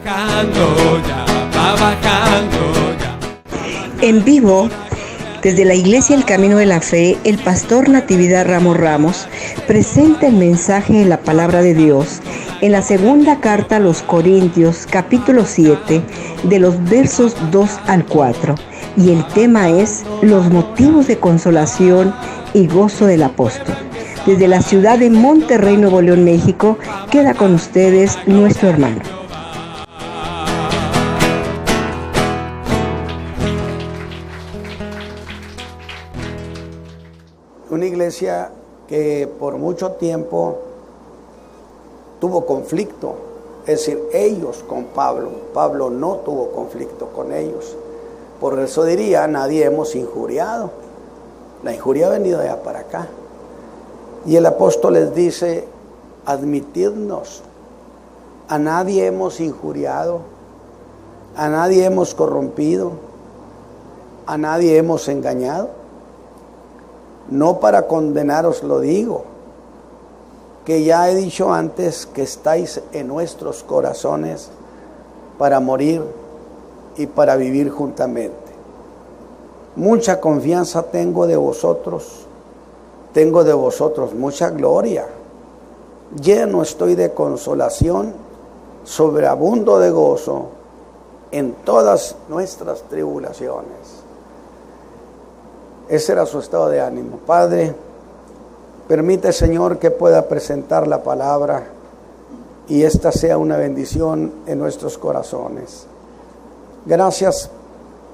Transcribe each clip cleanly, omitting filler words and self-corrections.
bajando, ya va bajando, ya. En vivo, desde la Iglesia El Camino de la Fe, el pastor Natividad Ramos presenta el mensaje de la Palabra de Dios en la segunda carta a los Corintios, capítulo 7, de los versos 2 al 4. Y el tema es los motivos de consolación y gozo del apóstol. Desde la ciudad de Monterrey, Nuevo León, México, queda con ustedes nuestro hermano. Una iglesia que por mucho tiempo tuvo conflicto, es decir, ellos con Pablo. Pablo no tuvo conflicto con ellos. Por eso diría, nadie hemos injuriado. La injuria ha venido de allá para acá. Y el apóstol les dice, admitidnos. A nadie hemos injuriado, a nadie hemos corrompido, a nadie hemos engañado. No para condenaros lo digo, que ya he dicho antes que estáis en nuestros corazones para morir y para vivir juntamente. Mucha confianza tengo de vosotros mucha gloria. Lleno estoy de consolación, sobreabundo de gozo en todas nuestras tribulaciones. Ese era su estado de ánimo. Padre, permite, Señor, que pueda presentar la palabra y esta sea una bendición en nuestros corazones. Gracias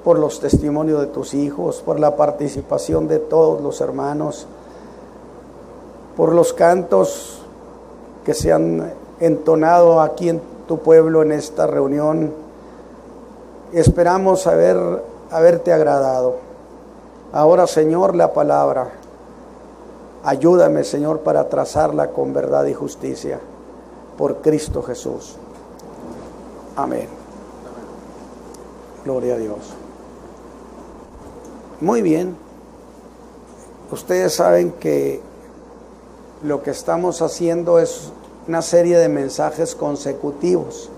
por los testimonios de tus hijos, por la participación de todos los hermanos, por los cantos que se han entonado aquí en tu pueblo en esta reunión. Esperamos haberte agradado. Ahora, Señor, la palabra, ayúdame, Señor, para trazarla con verdad y justicia, por Cristo Jesús. Amén. Gloria a Dios. Muy bien. Ustedes saben que lo que estamos haciendo es una serie de mensajes consecutivos.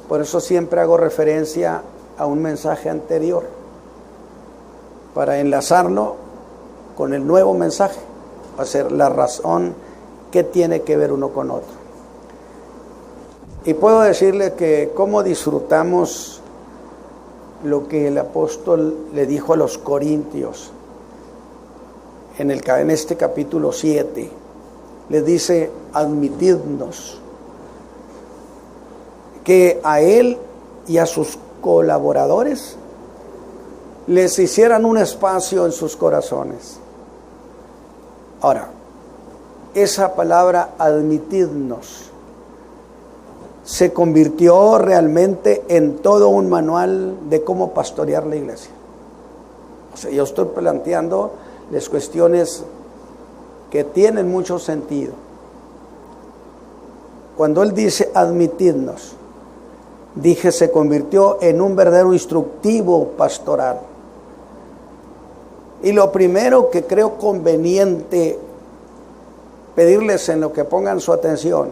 Por eso siempre hago referencia a un mensaje anterior, para enlazarlo con el nuevo mensaje, va a ser la razón que tiene que ver uno con otro. Y puedo decirle que cómo disfrutamos lo que el apóstol le dijo a los corintios en este capítulo 7. Les dice, admitidnos, que a él y a sus colaboradores les hicieran un espacio en sus corazones. Ahora, esa palabra admitidnos se convirtió realmente en todo un manual de cómo pastorear la iglesia. O sea, yo estoy planteando las cuestiones que tienen mucho sentido. Cuando él dice admitidnos, dije, se convirtió en un verdadero instructivo pastoral. Y lo primero que creo conveniente pedirles en lo que pongan su atención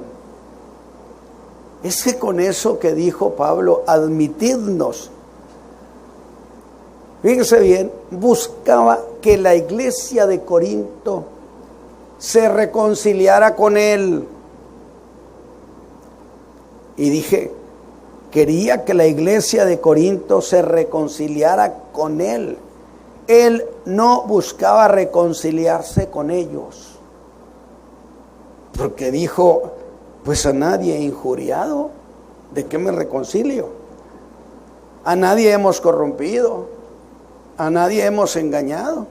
es que con eso que dijo Pablo, admitidnos, fíjense bien, buscaba que la iglesia de Corinto se reconciliara con él. Y dije, quería que la iglesia de Corinto se reconciliara con él. Él no buscaba reconciliarse con ellos, porque dijo, pues a nadie he injuriado, ¿de qué me reconcilio? A nadie hemos corrompido, a nadie hemos engañado.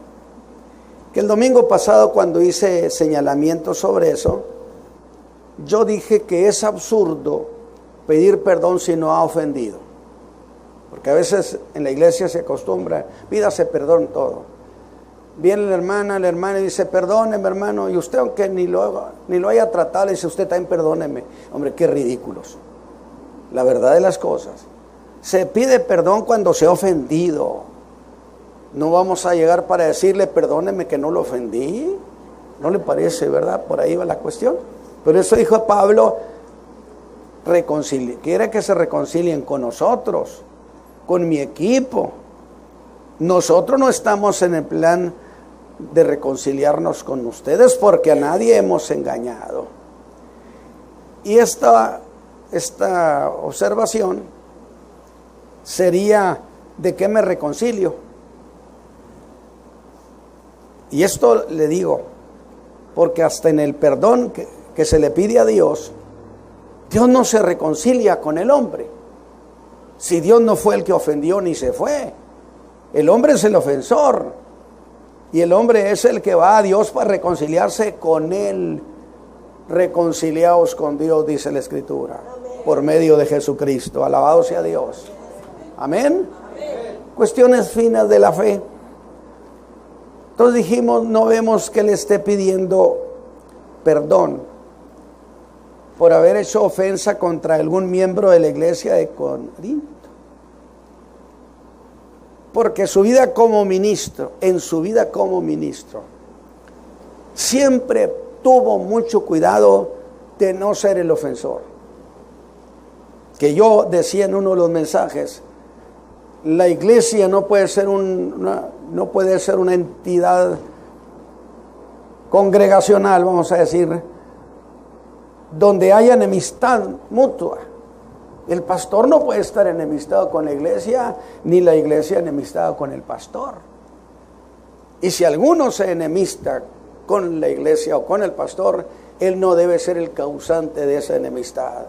Que el domingo pasado, cuando hice señalamientos sobre eso, yo dije que es absurdo pedir perdón si no ha ofendido. Porque a veces en la iglesia se acostumbra, pídase perdón todo. Viene la hermana y dice, perdóneme, hermano, y usted, aunque ni lo haya tratado, le dice, usted también perdóneme. Hombre, qué ridículos. La verdad de las cosas, se pide perdón cuando se ha ofendido. No vamos a llegar para decirle, perdóneme que no lo ofendí. ¿No le parece, verdad? Por ahí va la cuestión. Pero eso dijo Pablo, quiere que se reconcilien con nosotros, con mi equipo. Nosotros no estamos en el plan de reconciliarnos con ustedes porque a nadie hemos engañado. Y esta observación sería: ¿de qué me reconcilio? Y esto le digo porque hasta en el perdón que se le pide a Dios, Dios no se reconcilia con el hombre. Si Dios no fue el que ofendió ni se fue, el hombre es el ofensor y el hombre es el que va a Dios para reconciliarse con él. Reconciliaos con Dios, dice la Escritura, por medio de Jesucristo. Alabado sea Dios. Amén. Cuestiones finas de la fe. Entonces dijimos, no vemos que le esté pidiendo perdón por haber hecho ofensa contra algún miembro de la iglesia de Corinto. Porque en su vida como ministro, siempre tuvo mucho cuidado de no ser el ofensor. Que yo decía en uno de los mensajes, la iglesia no puede ser una entidad congregacional, vamos a decir, donde haya enemistad mutua. El pastor no puede estar enemistado con la iglesia, ni la iglesia enemistada con el pastor. Y si alguno se enemista con la iglesia o con el pastor, él no debe ser el causante de esa enemistad.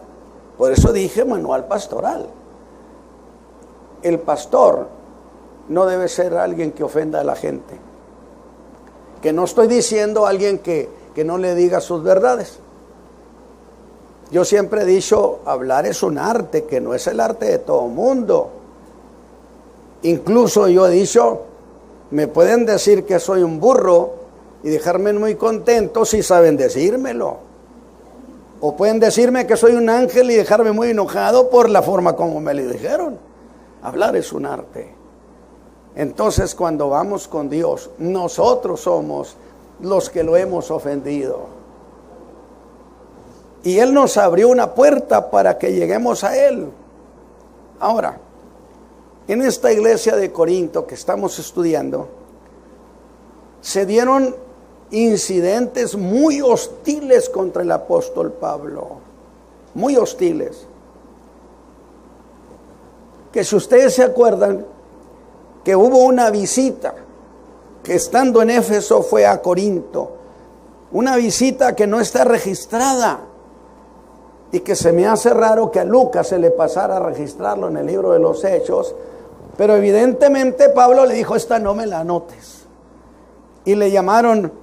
Por eso dije manual pastoral. El pastor no debe ser alguien que ofenda a la gente. Que no estoy diciendo a alguien que no le diga sus verdades. Yo siempre he dicho, hablar es un arte, que no es el arte de todo mundo. Incluso yo he dicho, me pueden decir que soy un burro y dejarme muy contento si saben decírmelo. O pueden decirme que soy un ángel y dejarme muy enojado por la forma como me lo dijeron. Hablar es un arte. Entonces, cuando vamos con Dios, nosotros somos los que lo hemos ofendido. Y Él nos abrió una puerta para que lleguemos a Él. Ahora, en esta iglesia de Corinto que estamos estudiando, se dieron incidentes muy hostiles contra el apóstol Pablo. Muy hostiles. Que si ustedes se acuerdan, que hubo una visita que estando en Éfeso fue a Corinto. Una visita que no está registrada. Y que se me hace raro que a Lucas se le pasara a registrarlo en el libro de los Hechos. Pero evidentemente Pablo le dijo, esta no me la anotes. Y le llamaron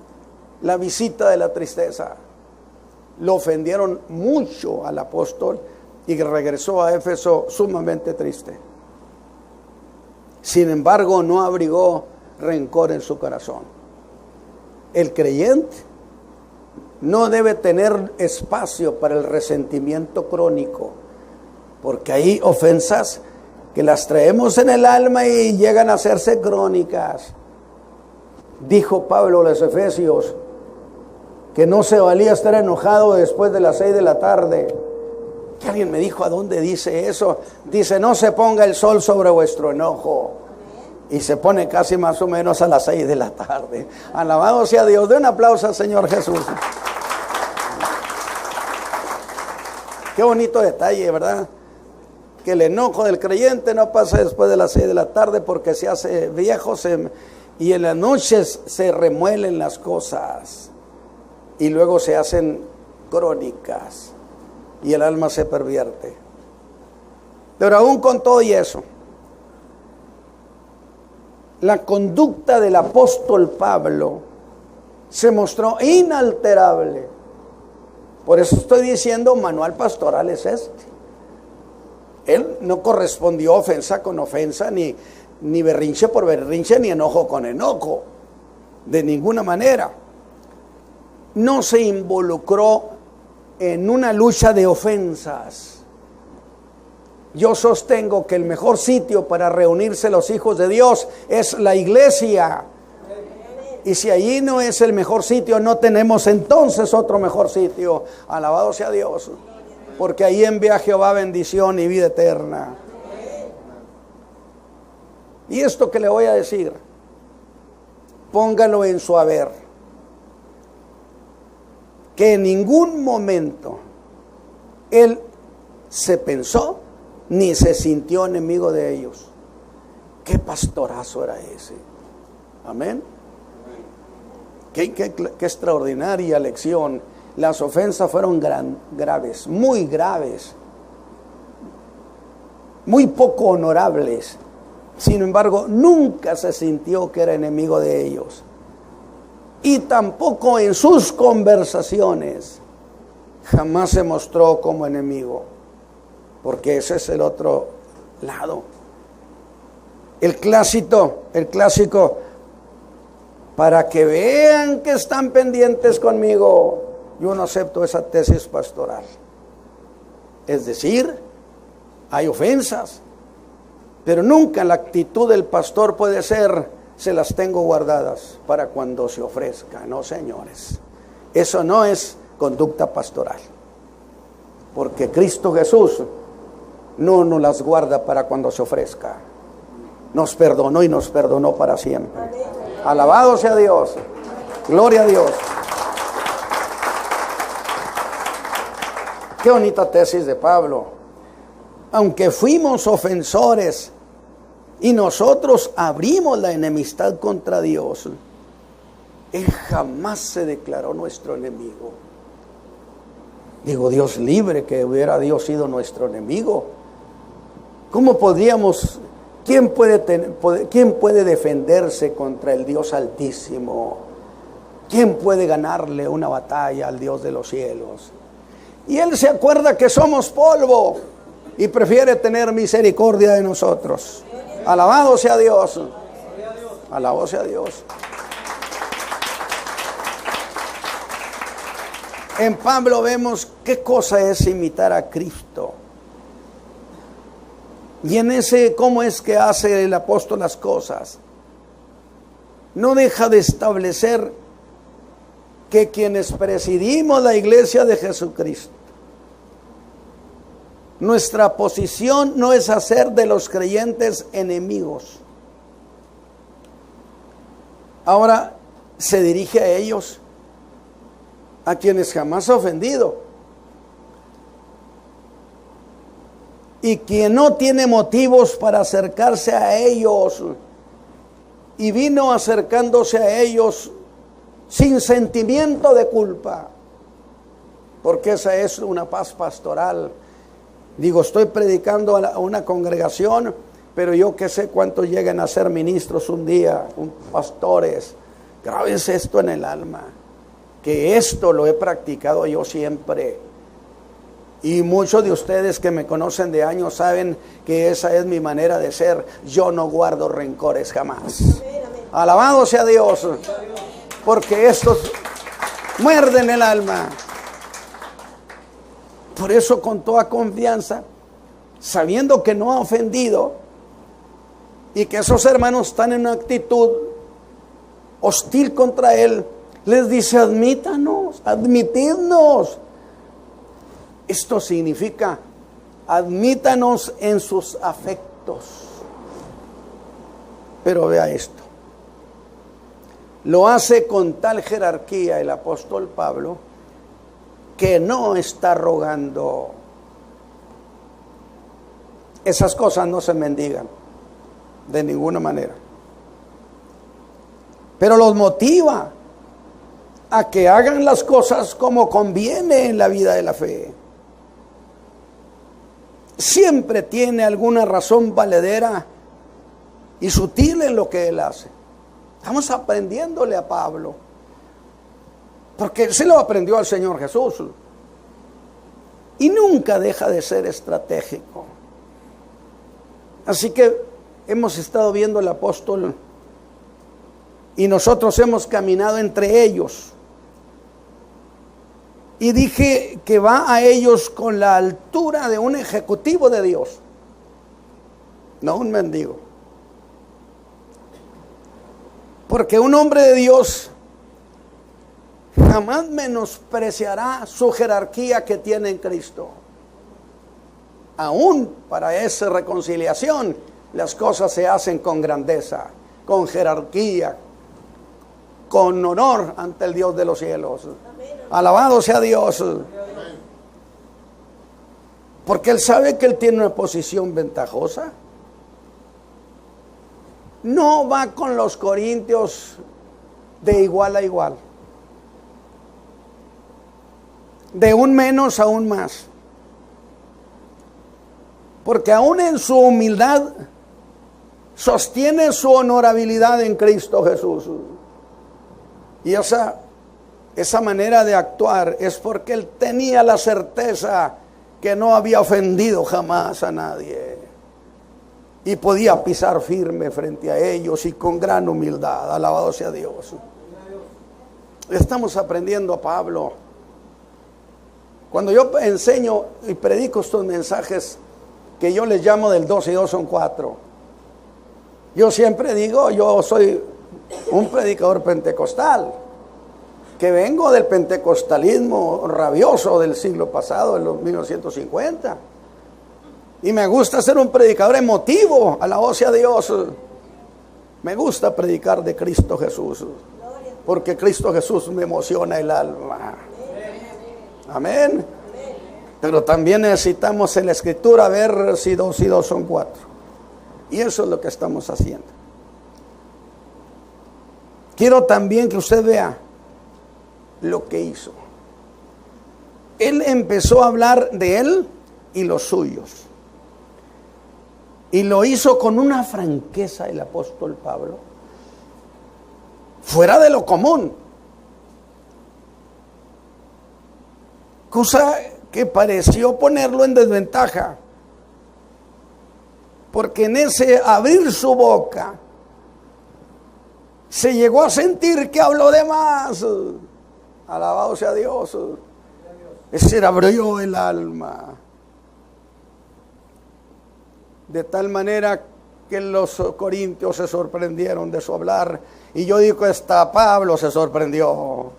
la visita de la tristeza. Lo ofendieron mucho al apóstol y regresó a Éfeso sumamente triste. Sin embargo, no abrigó rencor en su corazón. El creyente no debe tener espacio para el resentimiento crónico, porque hay ofensas que las traemos en el alma y llegan a hacerse crónicas. Dijo Pablo a los Efesios que no se valía estar enojado después de las 6 de la tarde. Que alguien me dijo, ¿a dónde dice eso? Dice, no se ponga el sol sobre vuestro enojo. Y se pone casi más o menos a las 6 de la tarde. Alabado sea Dios. De un aplauso al Señor Jesús. Qué bonito detalle, ¿verdad? Que el enojo del creyente no pasa después de las 6 de la tarde porque se hace viejo y en las noches se remuelen las cosas y luego se hacen crónicas y el alma se pervierte. Pero aún con todo y eso, la conducta del apóstol Pablo se mostró inalterable. Por eso estoy diciendo, manual pastoral es este. Él no correspondió ofensa con ofensa, ni berrinche por berrinche, ni enojo con enojo. De ninguna manera. No se involucró en una lucha de ofensas. Yo sostengo que el mejor sitio para reunirse los hijos de Dios es la iglesia. Y si allí no es el mejor sitio, no tenemos entonces otro mejor sitio. Alabado sea Dios. porque ahí envía Jehová bendición y vida eterna. Y esto que le voy a decir, póngalo en su haber, que en ningún momento él se pensó ni se sintió enemigo de ellos. ¿Qué pastorazo era ese? Amén. Qué extraordinaria lección. Las ofensas fueron graves, muy poco honorables. Sin embargo, nunca se sintió que era enemigo de ellos. Y tampoco en sus conversaciones jamás se mostró como enemigo, porque ese es el otro lado. El clásico, para que vean que están pendientes conmigo, yo no acepto esa tesis pastoral. Es decir, hay ofensas, pero nunca la actitud del pastor puede ser, se las tengo guardadas para cuando se ofrezca. No, señores, eso no es conducta pastoral, porque Cristo Jesús no nos las guarda para cuando se ofrezca. Nos perdonó y nos perdonó para siempre. Alabado sea Dios. Gloria a Dios. Qué bonita tesis de Pablo. Aunque fuimos ofensores y nosotros abrimos la enemistad contra Dios, Él jamás se declaró nuestro enemigo. Digo, Dios libre que hubiera Dios sido nuestro enemigo. ¿Cómo podríamos, quién puede defenderse contra el Dios Altísimo? ¿Quién puede ganarle una batalla al Dios de los cielos? Y Él se acuerda que somos polvo y prefiere tener misericordia de nosotros. Alabado sea Dios. Alabado sea Dios. En Pablo vemos qué cosa es imitar a Cristo. Y en ese cómo es que hace el apóstol las cosas. No deja de establecer que quienes presidimos la iglesia de Jesucristo, nuestra posición no es hacer de los creyentes enemigos. Ahora se dirige a ellos, a quienes jamás ha ofendido. Y quien no tiene motivos para acercarse a ellos, y vino acercándose a ellos sin sentimiento de culpa, porque esa es una paz pastoral. Digo, estoy predicando a una congregación, pero yo que sé cuántos lleguen a ser ministros un día, pastores. Grábense esto en el alma, que esto lo he practicado yo siempre. Y muchos de ustedes que me conocen de años saben que esa es mi manera de ser. Yo no guardo rencores jamás. Alabado sea Dios, porque estos muerden el alma. Por eso, con toda confianza, sabiendo que no ha ofendido y que esos hermanos están en una actitud hostil contra él, les dice: admitidnos. Esto significa, admítanos en sus afectos. Pero vea esto, lo hace con tal jerarquía el apóstol Pablo, que no está rogando. Esas cosas no se mendigan de ninguna manera, pero los motiva a que hagan las cosas como conviene en la vida de la fe. Siempre tiene alguna razón valedera y sutil en lo que él hace. Estamos aprendiéndole a Pablo, porque él se lo aprendió al Señor Jesús, y nunca deja de ser estratégico. Así que hemos estado viendo al apóstol y nosotros hemos caminado entre ellos. Y dije que va a ellos con la altura de un ejecutivo de Dios, no un mendigo. Porque un hombre de Dios jamás menospreciará su jerarquía que tiene en Cristo. aún para esa reconciliación, las cosas se hacen con grandeza, con jerarquía, con honor ante el Dios de los cielos. Alabado sea Dios. Porque Él sabe que Él tiene una posición ventajosa. No va con los corintios de igual a igual, de un menos a un más. Porque aún en su humildad sostiene su honorabilidad en Cristo Jesús. Y esa manera de actuar es porque Él tenía la certeza que no había ofendido jamás a nadie. Y podía pisar firme frente a ellos y con gran humildad. Alabado sea Dios. Estamos aprendiendo a Pablo. Cuando yo enseño y predico estos mensajes que yo les llamo del 2 y 2 son 4, yo siempre digo, yo soy un predicador pentecostal, que vengo del pentecostalismo rabioso del siglo pasado, en los 1950. Y me gusta ser un predicador emotivo, alabado sea Dios. Me gusta predicar de Cristo Jesús, porque Cristo Jesús me emociona el alma. Amén. Pero también necesitamos en la Escritura ver si 2 y 2 son 4. Y eso es lo que estamos haciendo. Quiero también que usted vea lo que hizo. Él empezó a hablar de él y los suyos. Y lo hizo con una franqueza el apóstol Pablo, fuera de lo común. Cosa que pareció ponerlo en desventaja. Porque en ese abrir su boca, se llegó a sentir que habló de más. Alabado sea Dios. Ese abrió el alma. De tal manera que los corintios se sorprendieron de su hablar. Y yo digo, hasta Pablo se sorprendió.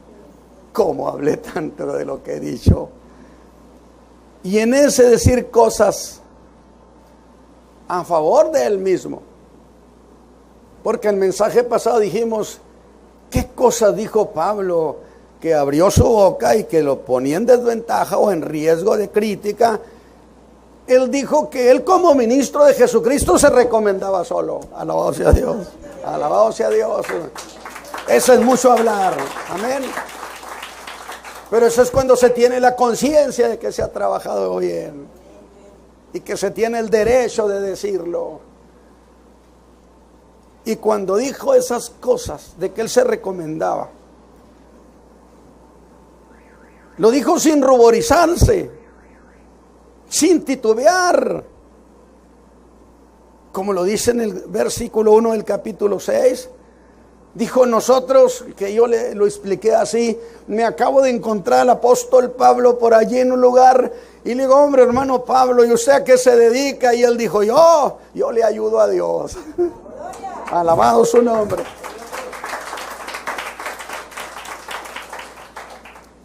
¿Cómo hablé tanto de lo que he dicho? Y en ese decir cosas a favor de él mismo. Porque el mensaje pasado dijimos, ¿qué cosa dijo Pablo? Que abrió su boca y que lo ponía en desventaja o en riesgo de crítica. Él dijo que él como ministro de Jesucristo se recomendaba solo. Alabado sea Dios. Alabado sea Dios. Eso es mucho hablar. Amén. Pero eso es cuando se tiene la conciencia de que se ha trabajado bien. Y que se tiene el derecho de decirlo. Y cuando dijo esas cosas de que él se recomendaba, lo dijo sin ruborizarse, sin titubear, como lo dice en el versículo 1 del capítulo 6. Dijo nosotros, que yo lo expliqué así, me acabo de encontrar al apóstol Pablo por allí en un lugar, y le digo, hombre, hermano Pablo, ¿y usted a qué se dedica? Y él dijo, yo le ayudo a Dios. Alabado su nombre.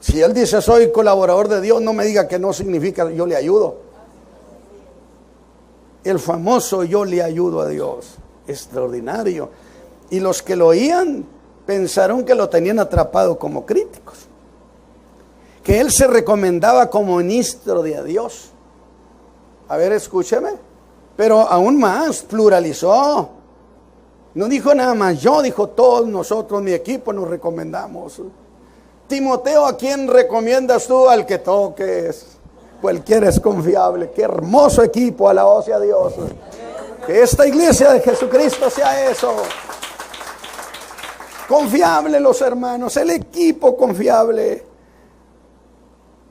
Si él dice soy colaborador de Dios, no me diga que no significa yo le ayudo. El famoso yo le ayudo a Dios. Extraordinario. Y los que lo oían pensaron que lo tenían atrapado como críticos. Que él se recomendaba como ministro de Dios. A ver, escúcheme. Pero aún más, pluralizó. No dijo nada más yo, dijo todos nosotros, mi equipo, nos recomendamos. Timoteo, ¿a quién recomiendas tú? Al que toques. Cualquiera es confiable. Qué hermoso equipo, alabado sea Dios. Que esta iglesia de Jesucristo sea eso. Confiable los hermanos, el equipo confiable.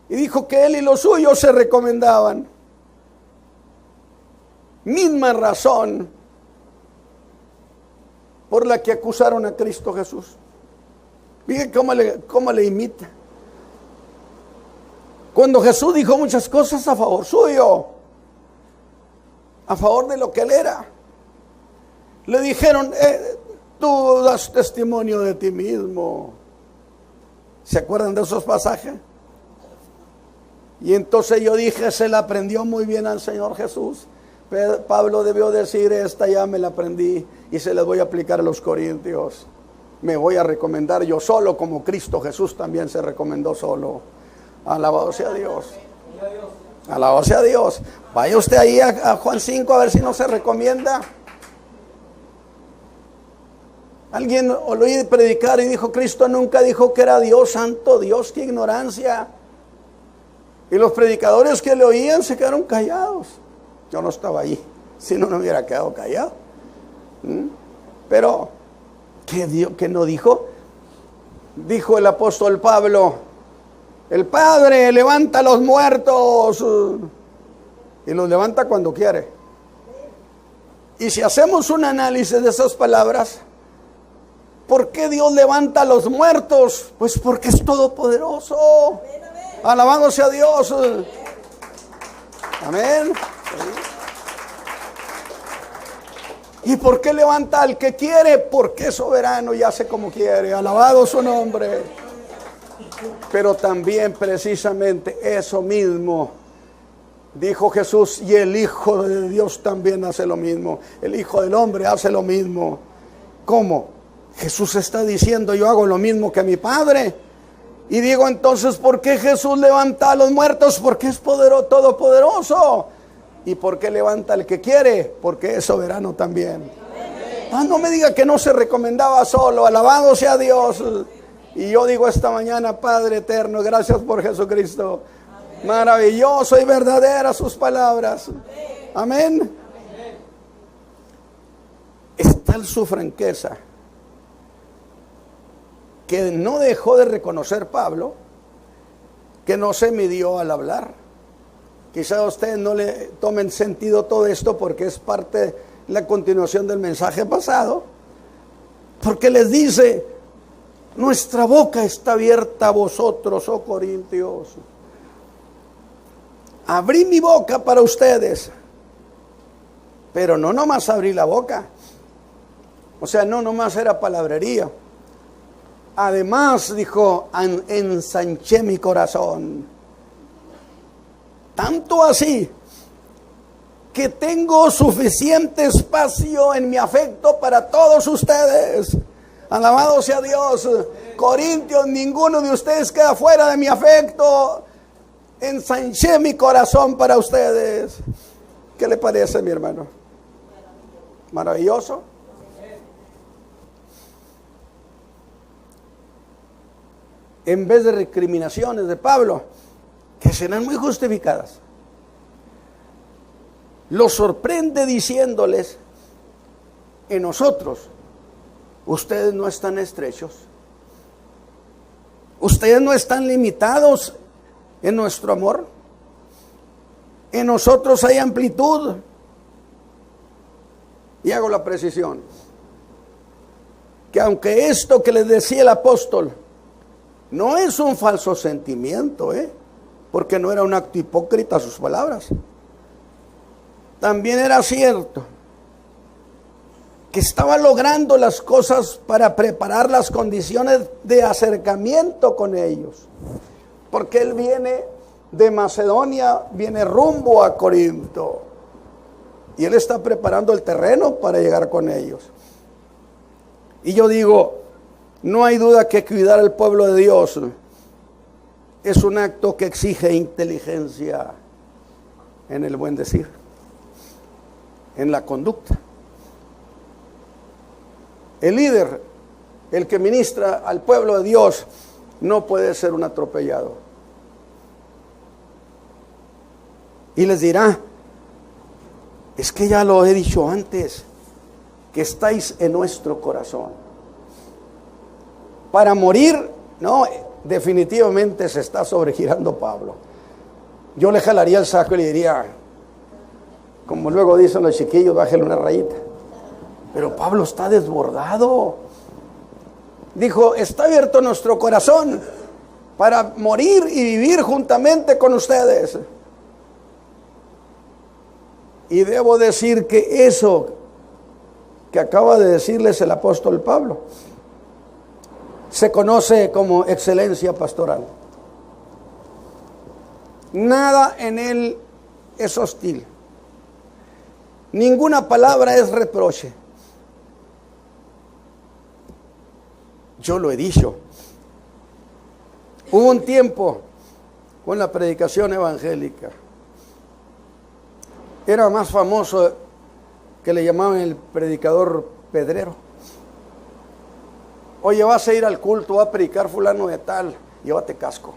Y dijo que él y los suyos se recomendaban. Misma razón por la que acusaron a Cristo Jesús. Fíjense cómo le imita. Cuando Jesús dijo muchas cosas a favor suyo, a favor de lo que él era, le dijeron, tú das testimonio de ti mismo. ¿Se acuerdan de esos pasajes? Y entonces yo dije, se la aprendió muy bien al Señor Jesús. Pablo debió decir, esta ya me la aprendí y se la voy a aplicar a los corintios. Me voy a recomendar yo solo, como Cristo Jesús también se recomendó solo. Alabado sea Dios. Alabado sea Dios. Vaya usted ahí a Juan 5 a ver si no se recomienda. Alguien lo oí predicar y dijo, Cristo nunca dijo que era Dios, santo Dios, qué ignorancia. Y los predicadores que le oían se quedaron callados. Yo no estaba ahí, si no, no hubiera quedado callado. Pero, ¿qué no dijo? Dijo el apóstol Pablo, el Padre levanta a los muertos. Y los levanta cuando quiere. Y si hacemos un análisis de esas palabras, ¿por qué Dios levanta a los muertos? Pues porque es todopoderoso. Alabado sea Dios. Amén. ¿Y por qué levanta al que quiere? Porque es soberano y hace como quiere. Alabado su nombre. Pero también precisamente eso mismo dijo Jesús, y el Hijo de Dios también hace lo mismo. El Hijo del Hombre hace lo mismo. ¿Cómo? Jesús está diciendo, yo hago lo mismo que mi Padre. Y digo entonces, ¿por qué Jesús levanta a los muertos? Porque es todopoderoso. ¿Y por qué levanta al que quiere? Porque es soberano también. No me diga que no se recomendaba solo. Alabado sea Dios. Y yo digo esta mañana, Padre eterno, gracias por Jesucristo. Maravilloso y verdadera sus palabras. Amén. Es tal su franqueza que no dejó de reconocer Pablo, que no se midió al hablar. Quizá a ustedes no le tomen sentido todo esto porque es parte de la continuación del mensaje pasado, porque les dice, nuestra boca está abierta a vosotros, oh Corintios. Abrí mi boca para ustedes, pero no nomás abrí la boca, o sea, no nomás era palabrería. Además, dijo, ensanché mi corazón. Tanto así que tengo suficiente espacio en mi afecto para todos ustedes. Alabado sea Dios. Corintios, ninguno de ustedes queda fuera de mi afecto. Ensanché mi corazón para ustedes. ¿Qué le parece, mi hermano? Maravilloso. En vez de recriminaciones de Pablo, que serán muy justificadas, los sorprende diciéndoles, en nosotros, ustedes no están estrechos, ustedes no están limitados en nuestro amor, en nosotros hay amplitud. Y hago la precisión, que aunque esto que les decía el apóstol, no es un falso sentimiento, porque no era un acto hipócrita sus palabras. También era cierto que estaba logrando las cosas para preparar las condiciones de acercamiento con ellos. Porque él viene de Macedonia, viene rumbo a Corinto. Y él está preparando el terreno para llegar con ellos. Y yo digo, no hay duda que cuidar al pueblo de Dios es un acto que exige inteligencia en el buen decir, en la conducta. El líder, el que ministra al pueblo de Dios, no puede ser un atropellado. Y les dirá, es que ya lo he dicho antes, que estáis en nuestro corazón. Para morir, no, definitivamente se está sobregirando Pablo. Yo le jalaría el saco y le diría, como luego dicen los chiquillos, bájale una rayita. Pero Pablo está desbordado. Dijo, está abierto nuestro corazón para morir y vivir juntamente con ustedes. Y debo decir que eso que acaba de decirles el apóstol Pablo se conoce como excelencia pastoral. Nada en él es hostil. Ninguna palabra es reproche. Yo lo he dicho. Hubo un tiempo con la predicación evangélica. Era más famoso que le llamaban el predicador pedrero. Oye, vas a ir al culto, va a predicar fulano de tal, llévate casco.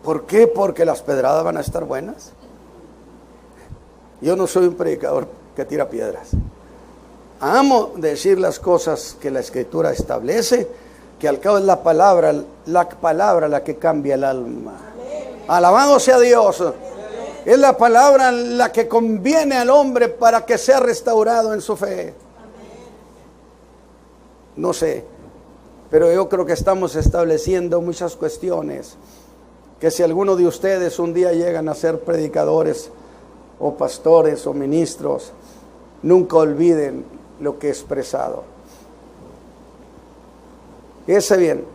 ¿Por qué? Porque las pedradas van a estar buenas. Yo no soy un predicador que tira piedras. Amo decir las cosas que la Escritura establece, que al cabo es la palabra la que cambia el alma. Alabado sea Dios. Es la palabra la que conviene al hombre para que sea restaurado en su fe. No sé, pero yo creo que estamos estableciendo muchas cuestiones, que si alguno de ustedes un día llegan a ser predicadores o pastores o ministros, nunca olviden lo que he expresado. Fíjense bien,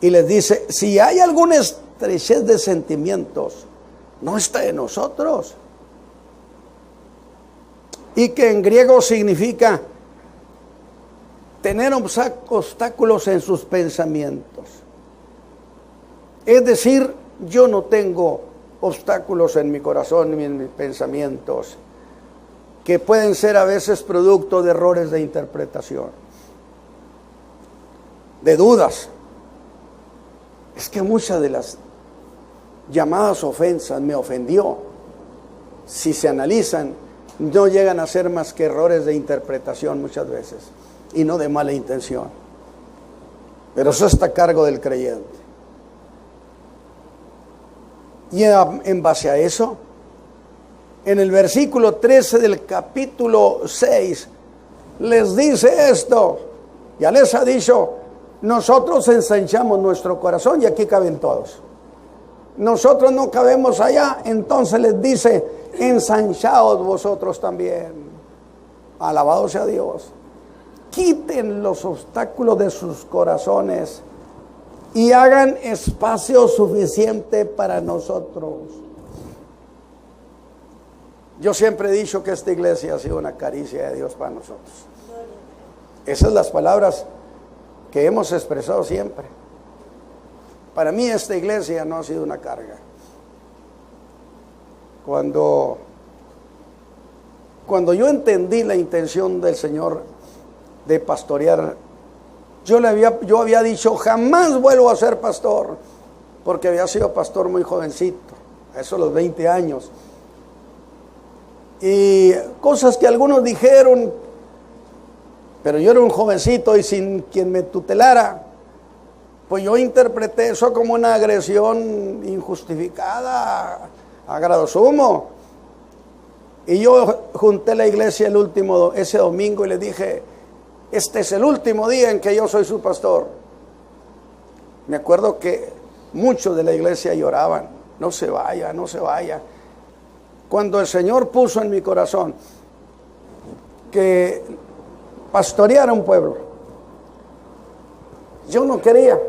y les dice, si hay alguna estrechez de sentimientos, no está en nosotros. Y que en griego significa tener obstáculos en sus pensamientos. Es decir, yo no tengo obstáculos en mi corazón ni en mis pensamientos, que pueden ser a veces producto de errores de interpretación, de dudas. Es que muchas de las llamadas ofensas me ofendió. Si se analizan, no llegan a ser más que errores de interpretación muchas veces, y no de mala intención. Pero eso está a cargo del creyente. Y en base a eso, en el versículo 13 del capítulo 6, les dice esto. Ya les ha dicho, nosotros ensanchamos nuestro corazón y aquí caben todos. Nosotros no cabemos allá, entonces les dice, ensanchaos vosotros también. Alabado sea Dios. Quiten los obstáculos de sus corazones y hagan espacio suficiente para nosotros. Yo siempre he dicho que esta iglesia ha sido una caricia de Dios para nosotros. Esas son las palabras que hemos expresado siempre. Para mí esta iglesia no ha sido una carga. Cuando yo entendí la intención del Señor de pastorear, yo había dicho, jamás vuelvo a ser pastor, porque había sido pastor muy jovencito, a eso los 20 años. Y cosas que algunos dijeron, pero yo era un jovencito y sin quien me tutelara, pues yo interpreté eso como una agresión injustificada, a grado sumo. Y yo junté la iglesia ese domingo y le dije, este es el último día en que yo soy su pastor. Me acuerdo que muchos de la iglesia lloraban, no se vaya, no se vaya. Cuando el Señor puso en mi corazón que pastoreara un pueblo, yo no quería.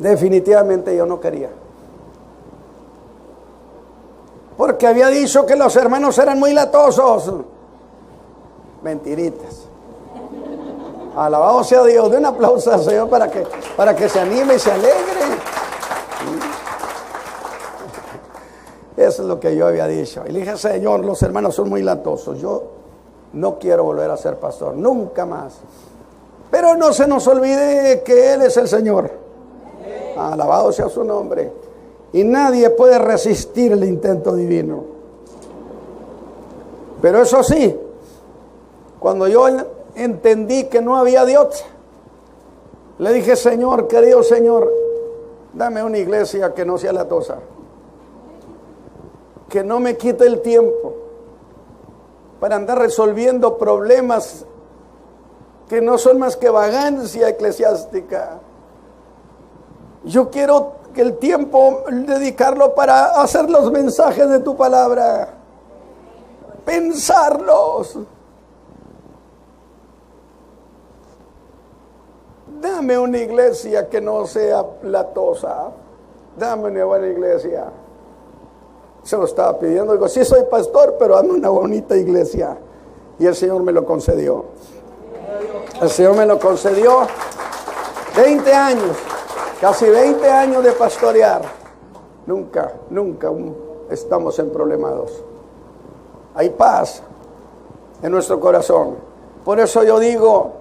Definitivamente yo no quería. Porque había dicho que los hermanos eran muy latosos. Mentiritas. Alabado sea Dios. De un aplauso al Señor para que se anime y se alegre. Eso es lo que yo había dicho. Y le dije, Señor, los hermanos son muy latosos. Yo no quiero volver a ser pastor. Nunca más. Pero no se nos olvide que Él es el Señor. Alabado sea su nombre. Y nadie puede resistir el intento divino. Pero eso sí, cuando yo entendí que no había Dios, le dije, Señor, querido Señor, dame una iglesia que no sea latosa, que no me quite el tiempo para andar resolviendo problemas que no son más que vagancia eclesiástica. Yo quiero que el tiempo dedicarlo para hacer los mensajes de tu palabra, pensarlos. Dame una iglesia que no sea latosa. Dame una buena iglesia. Se lo estaba pidiendo. Digo, sí soy pastor, pero dame una bonita iglesia. Y el Señor me lo concedió. El Señor me lo concedió. 20 años, casi 20 años de pastorear. Nunca estamos en problemados. Hay paz en nuestro corazón. Por eso yo digo,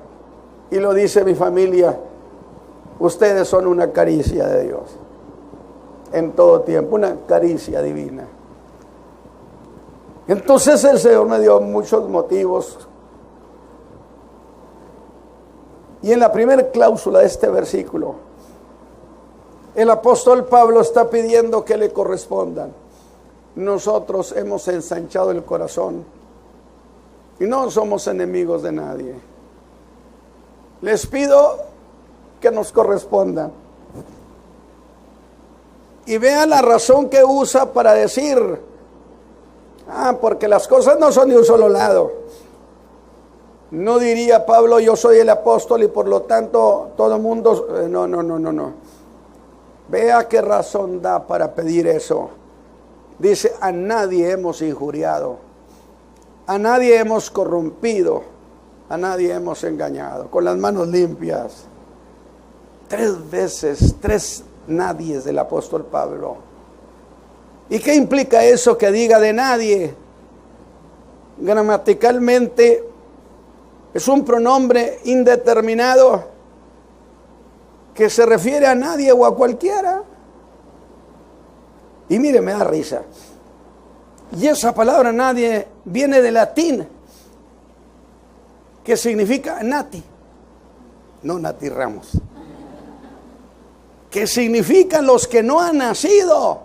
y lo dice mi familia, ustedes son una caricia de Dios. En todo tiempo, una caricia divina. Entonces el Señor me dio muchos motivos. Y en la primera cláusula de este versículo, el apóstol Pablo está pidiendo que le correspondan. Nosotros hemos ensanchado el corazón y no somos enemigos de nadie. Les pido que nos correspondan. Y vean la razón que usa para decir, porque las cosas no son de un solo lado. No diría Pablo, yo soy el apóstol y por lo tanto todo el mundo... No. Vea qué razón da para pedir eso. Dice, a nadie hemos injuriado, a nadie hemos corrompido, a nadie hemos engañado, con las manos limpias. 3 veces, 3 nadies del apóstol Pablo. ¿Y qué implica eso que diga de nadie? Gramaticalmente es un pronombre indeterminado que se refiere a nadie o a cualquiera. Y mire, me da risa. Y esa palabra nadie viene del latín, que significa nati, no Nati Ramos, que significan los que no han nacido.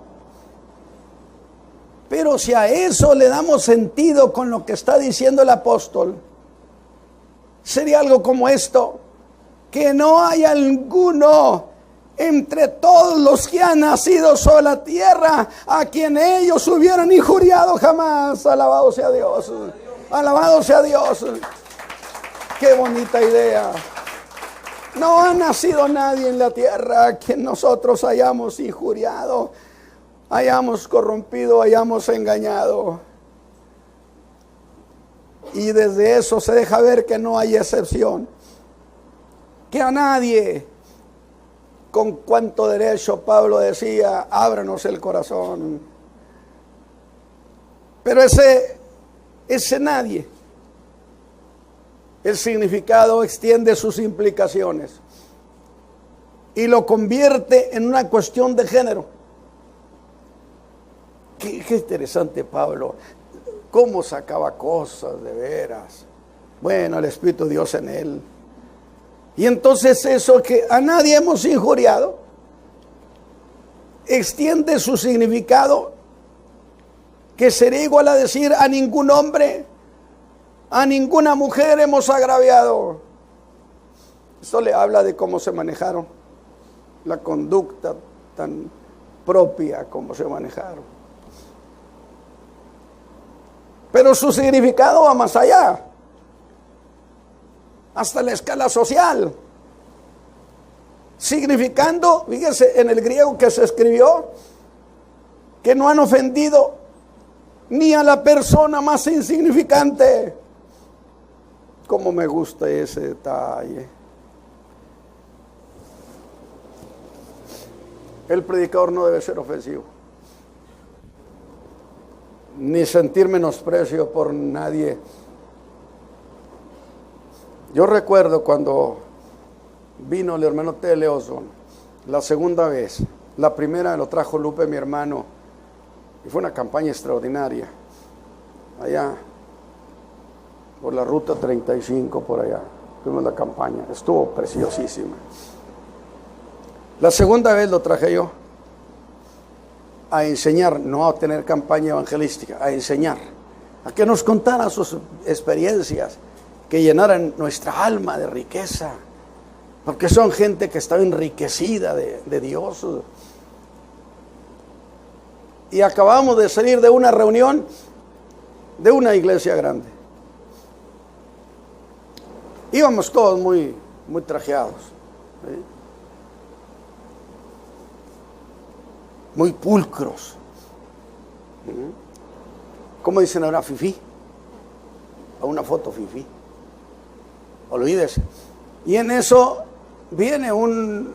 Pero si a eso le damos sentido con lo que está diciendo el apóstol, sería algo como esto: que no hay alguno entre todos los que han nacido sobre la tierra a quien ellos hubieran injuriado jamás. Alabado sea Dios. Alabado sea Dios. Qué bonita idea. No ha nacido nadie en la tierra a quien nosotros hayamos injuriado, hayamos corrompido, hayamos engañado. Y desde eso se deja ver que no hay excepción. Que a nadie, con cuánto derecho Pablo decía, ábranos el corazón. Pero ese nadie, el significado extiende sus implicaciones y lo convierte en una cuestión de género. Qué interesante Pablo, cómo sacaba cosas de veras. Bueno, el Espíritu de Dios en él. Y entonces eso que a nadie hemos injuriado extiende su significado, que sería igual a decir a ningún hombre, a ninguna mujer hemos agraviado. Esto le habla de cómo se manejaron, la conducta tan propia como se manejaron. Pero su significado va más allá, hasta la escala social, significando, fíjese, en el griego que se escribió, que no han ofendido ni a la persona más insignificante. Cómo me gusta ese detalle. El predicador no debe ser ofensivo, ni sentir menosprecio por nadie. Yo recuerdo cuando vino el hermano T.L. Osborne la segunda vez. La primera lo trajo Lupe, mi hermano, y fue una campaña extraordinaria allá por la ruta 35, por allá tuvimos la campaña, estuvo preciosísima. La segunda vez lo traje yo a enseñar, no a tener campaña evangelística, a enseñar, a que nos contara sus experiencias, que llenaran nuestra alma de riqueza, porque son gente que estaba enriquecida de Dios. Y acabamos de salir de una reunión de una iglesia grande. Íbamos todos muy muy pulcros. ¿Cómo dicen ahora? Fifí. A una foto fifí. Olvídese. Y en eso viene un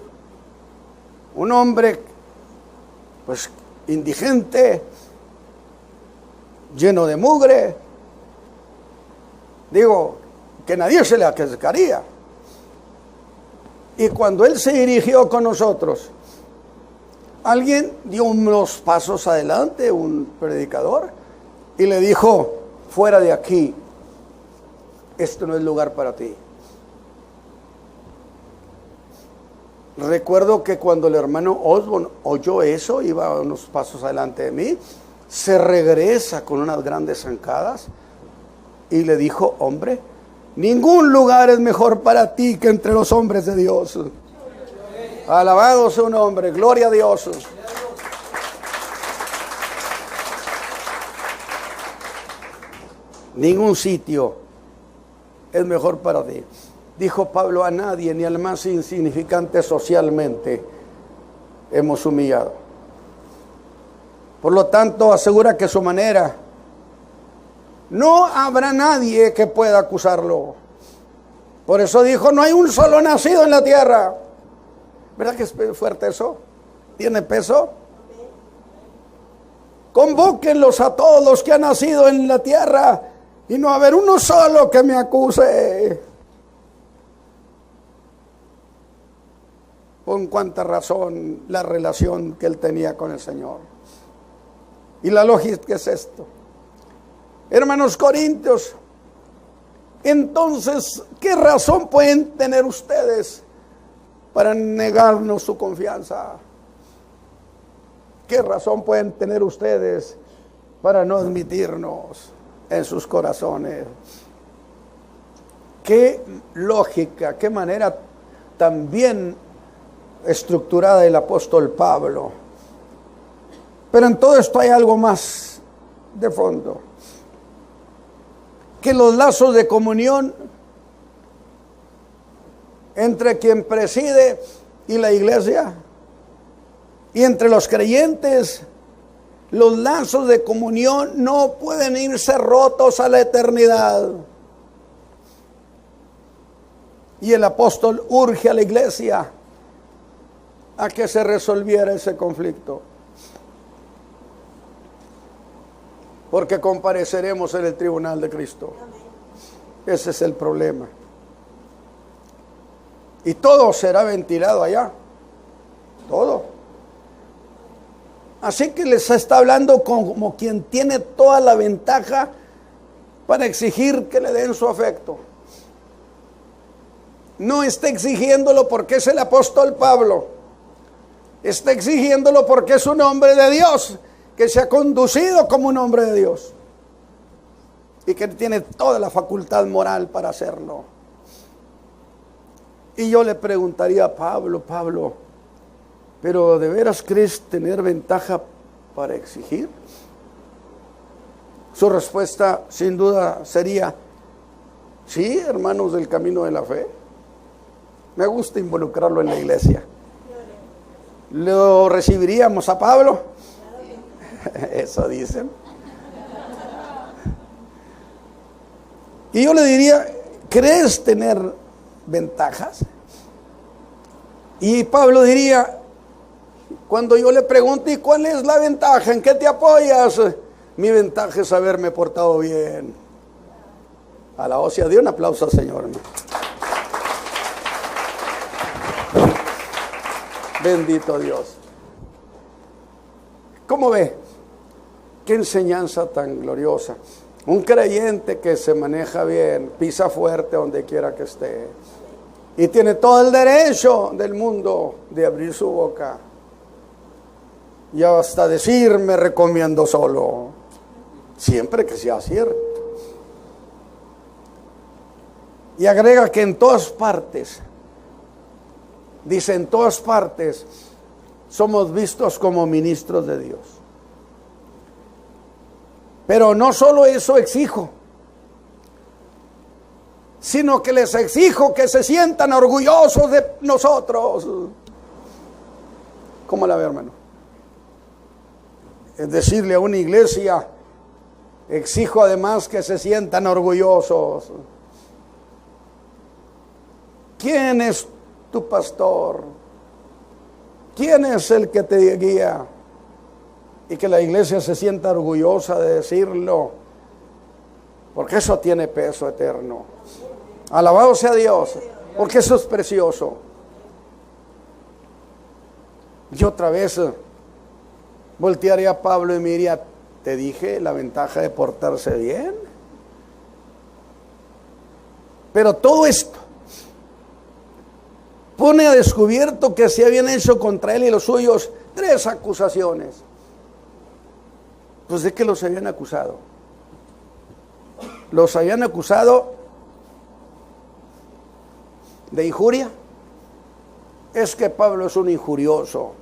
hombre, pues indigente, lleno de mugre. Digo, que nadie se le acercaría. Y cuando él se dirigió con nosotros, alguien dio unos pasos adelante, un predicador, y le dijo: fuera de aquí, esto no es lugar para ti. Recuerdo que cuando el hermano Osborne oyó eso, iba unos pasos adelante de mí, se regresa con unas grandes zancadas y le dijo: hombre, ningún lugar es mejor para ti que entre los hombres de Dios. Alabado sea un hombre, gloria a Dios. Ningún sitio es mejor para ti. Dijo Pablo: a nadie, ni al más insignificante socialmente, hemos humillado. Por lo tanto, asegura que su manera, no habrá nadie que pueda acusarlo. Por eso dijo: no hay un solo nacido en la tierra. ¿Verdad que es fuerte eso? ¿Tiene peso? Convóquenlos a todos los que han nacido en la tierra y no haber uno solo que me acuse. Con cuánta razón la relación que él tenía con el Señor. Y la lógica es esto. Hermanos corintios, entonces, ¿qué razón pueden tener ustedes para negarnos su confianza? ¿Qué razón pueden tener ustedes para no admitirnos en sus corazones? Qué lógica, qué manera tan bien estructurada el apóstol Pablo. Pero en todo esto hay algo más de fondo. Que los lazos de comunión entre quien preside y la iglesia, y entre los creyentes, los lazos de comunión no pueden irse rotos a la eternidad. Y el apóstol urge a la iglesia a que se resolviera ese conflicto, porque compareceremos en el tribunal de Cristo. Ese es el problema. Y todo será ventilado allá. Todo. Así que les está hablando como quien tiene toda la ventaja para exigir que le den su afecto. No está exigiéndolo porque es el apóstol Pablo. Está exigiéndolo porque es un hombre de Dios, que se ha conducido como un hombre de Dios y que tiene toda la facultad moral para hacerlo. Y yo le preguntaría a Pablo: ¿pero de veras crees tener ventaja para exigir? Su respuesta sin duda sería: sí, hermanos del camino de la fe. Me gusta involucrarlo en la iglesia. ¿Lo recibiríamos a Pablo? Eso dicen. Y yo le diría: ¿crees tener ventajas? Y Pablo diría, cuando yo le pregunto: ¿y cuál es la ventaja? ¿En qué te apoyas? Mi ventaja es haberme portado bien. A la hostia, dio un aplauso al Señor. Bendito Dios. ¿Cómo ve? Qué enseñanza tan gloriosa. Un creyente que se maneja bien, pisa fuerte donde quiera que esté, y tiene todo el derecho del mundo de abrir su boca y hasta decir: me recomiendo solo, siempre que sea cierto. Y agrega que en todas partes, dice, en todas partes somos vistos como ministros de Dios. Pero no solo eso exijo, sino que les exijo que se sientan orgullosos de nosotros. ¿Cómo la ve, hermano? es decirle a una iglesia, exijo además que se sientan orgullosos. ¿Quién es tu pastor? ¿Quién es el que te guía? Y que la iglesia se sienta orgullosa de decirlo, porque eso tiene peso eterno. Alabado sea Dios, porque eso es precioso. Yo otra vez voltearía a Pablo y me diría, te dije la ventaja de portarse bien. Pero todo esto pone a descubierto que se habían hecho contra él y los suyos 3 acusaciones. Pues ¿de qué los habían acusado? Los habían acusado de injuria. Es que Pablo es un injurioso.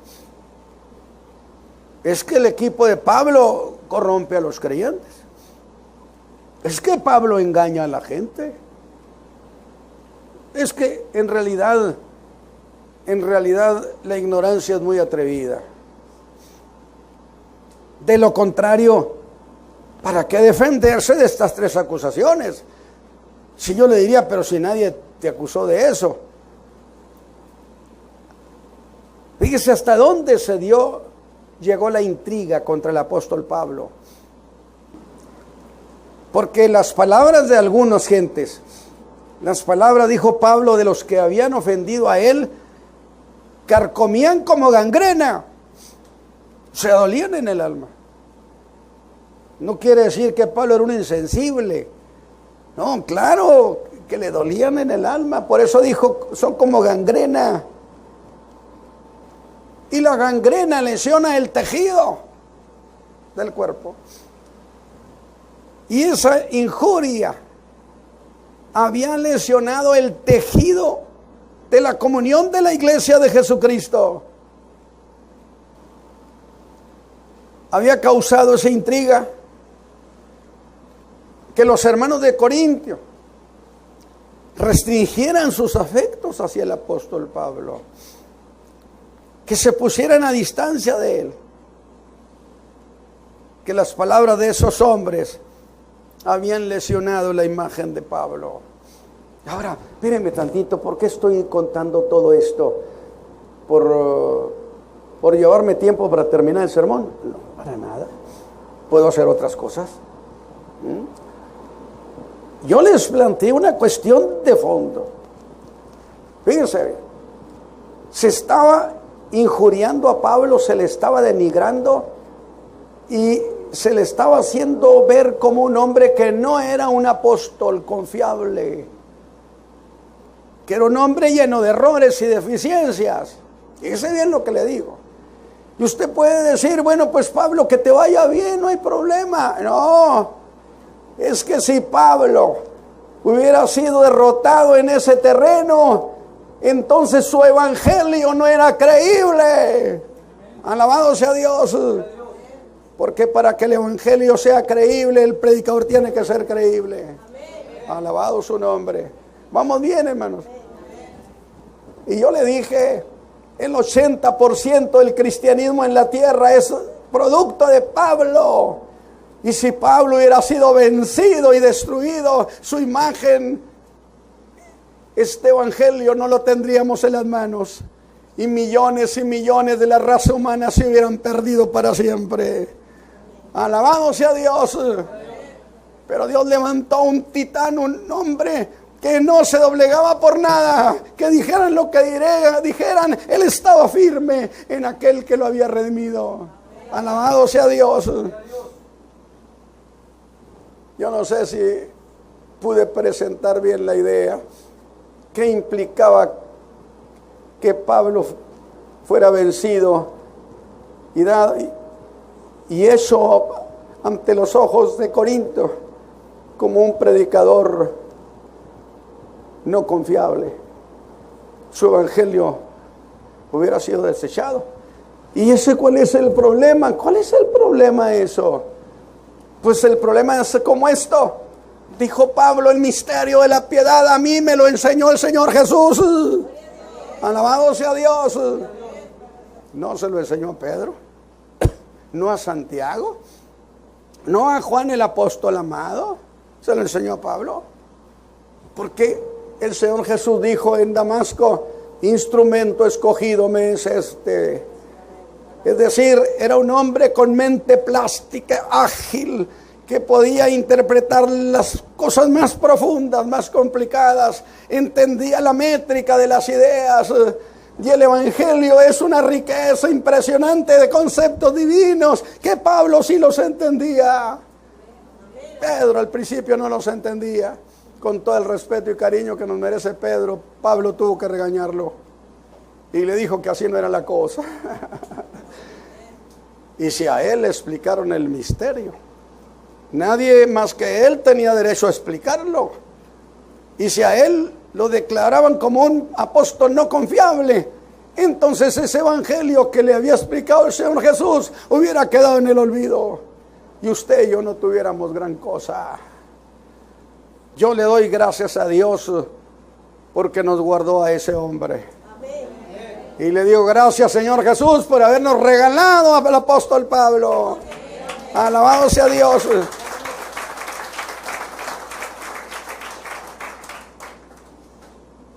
Es que el equipo de Pablo corrompe a los creyentes. Es que Pablo engaña a la gente. Es que en realidad la ignorancia es muy atrevida. De lo contrario, ¿para qué defenderse de estas 3 acusaciones? Si yo le diría, pero si nadie te acusó de eso. Fíjese hasta dónde llegó la intriga contra el apóstol Pablo. Porque las palabras de algunas gentes, las palabras, dijo Pablo, de los que habían ofendido a él, carcomían como gangrena, se dolían en el alma. No quiere decir que Pablo era un insensible. No, claro que le dolían en el alma. Por eso dijo, son como gangrena. Y la gangrena lesiona el tejido del cuerpo. Y esa injuria había lesionado el tejido de la comunión de la iglesia de Jesucristo. Había causado esa intriga que los hermanos de Corintio restringieran sus afectos hacia el apóstol Pablo, que se pusieran a distancia de él, que las palabras de esos hombres habían lesionado la imagen de Pablo. Ahora, mírenme tantito, ¿por qué estoy contando todo esto? ¿Por llevarme tiempo para terminar el sermón? No, para nada. Puedo hacer otras cosas. Yo les planteé una cuestión de fondo. Fíjense, se estaba injuriando a Pablo, se le estaba denigrando y se le estaba haciendo ver como un hombre que no era un apóstol confiable, que era un hombre lleno de errores y deficiencias. Fíjese bien lo que le digo. Y usted puede decir, bueno, pues Pablo, que te vaya bien, no hay problema. No, es que si Pablo hubiera sido derrotado en ese terreno, entonces su evangelio no era creíble. Alabado sea Dios. Porque para que el evangelio sea creíble, el predicador tiene que ser creíble. Alabado su nombre. Vamos bien, hermanos. Y yo le dije, el 80% del cristianismo en la tierra es producto de Pablo. Y si Pablo hubiera sido vencido y destruido, su imagen, este evangelio no lo tendríamos en las manos. Y millones de la raza humana se hubieran perdido para siempre. Alabado sea Dios. Pero Dios levantó un titán, un hombre que no se doblegaba por nada. Que dijeran lo que dijeran, él estaba firme en aquel que lo había redimido. Alabado sea Dios. Yo no sé si pude presentar bien la idea. ¿Qué implicaba que Pablo fuera vencido y eso ante los ojos de Corinto como un predicador no confiable? Su evangelio hubiera sido desechado. ¿Y ese cuál es el problema? ¿Cuál es el problema eso? Pues el problema es como esto. Dijo Pablo, el misterio de la piedad a mí me lo enseñó el Señor Jesús. Alabado sea Dios. No se lo enseñó a Pedro, ¿No a Santiago? ¿No a Juan el apóstol amado? Se lo enseñó a Pablo. Porque el Señor Jesús dijo en Damasco: instrumento escogido me es este. Es decir, era un hombre con mente plástica, ágil, que podía interpretar las cosas más profundas, más complicadas. Entendía la métrica de las ideas. Y el Evangelio es una riqueza impresionante de conceptos divinos que Pablo sí los entendía. Pedro al principio no los entendía. Con todo el respeto y cariño que nos merece Pedro, Pablo tuvo que regañarlo y le dijo que así no era la cosa. Y si a él le explicaron el misterio, nadie más que él tenía derecho a explicarlo. Y si a él lo declaraban como un apóstol no confiable, entonces ese evangelio que le había explicado el Señor Jesús hubiera quedado en el olvido, y usted y yo no tuviéramos gran cosa. Yo le doy gracias a Dios porque nos guardó a ese hombre. Y le digo gracias, Señor Jesús, por habernos regalado al apóstol Pablo. Alabado sea Dios.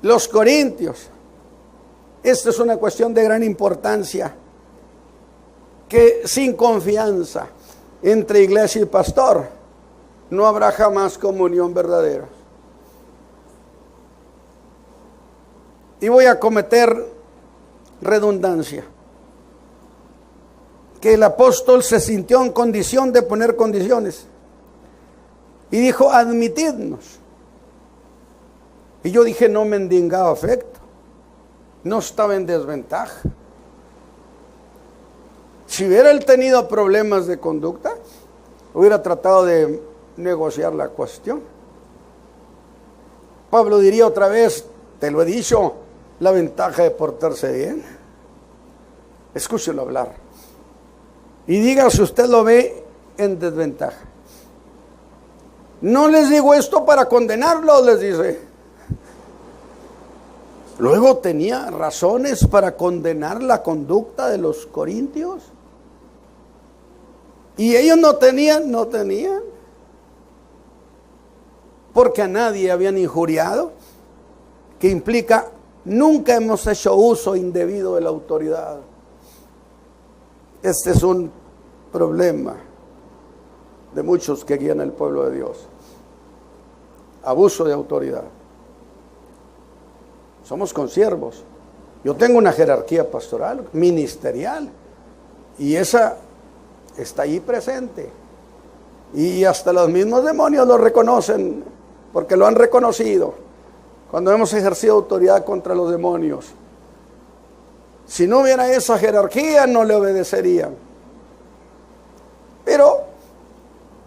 Los corintios. Esta es una cuestión de gran importancia. Que sin confianza entre iglesia y pastor no habrá jamás comunión verdadera. Y voy a cometer redundancia. Que el apóstol se sintió en condición de poner condiciones. Y dijo: admitidnos. Y yo dije: no mendigaba afecto. No estaba en desventaja. Si hubiera él tenido problemas de conducta, hubiera tratado de negociar la cuestión. Pablo diría otra vez: te lo he dicho, la ventaja de portarse bien. Escúchelo hablar y diga si usted lo ve en desventaja. No les digo esto para condenarlos, les dice. Luego tenía razones para condenar la conducta de los corintios. Y ellos no tenían. Porque a nadie habían injuriado, que implica nunca hemos hecho uso indebido de la autoridad. Este es un problema de muchos que guían al pueblo de Dios. Abuso de autoridad. Somos consiervos. Yo tengo una jerarquía pastoral, ministerial, y esa está ahí presente. Y hasta los mismos demonios lo reconocen, porque lo han reconocido cuando hemos ejercido autoridad contra los demonios. Si no hubiera esa jerarquía, no le obedecerían. Pero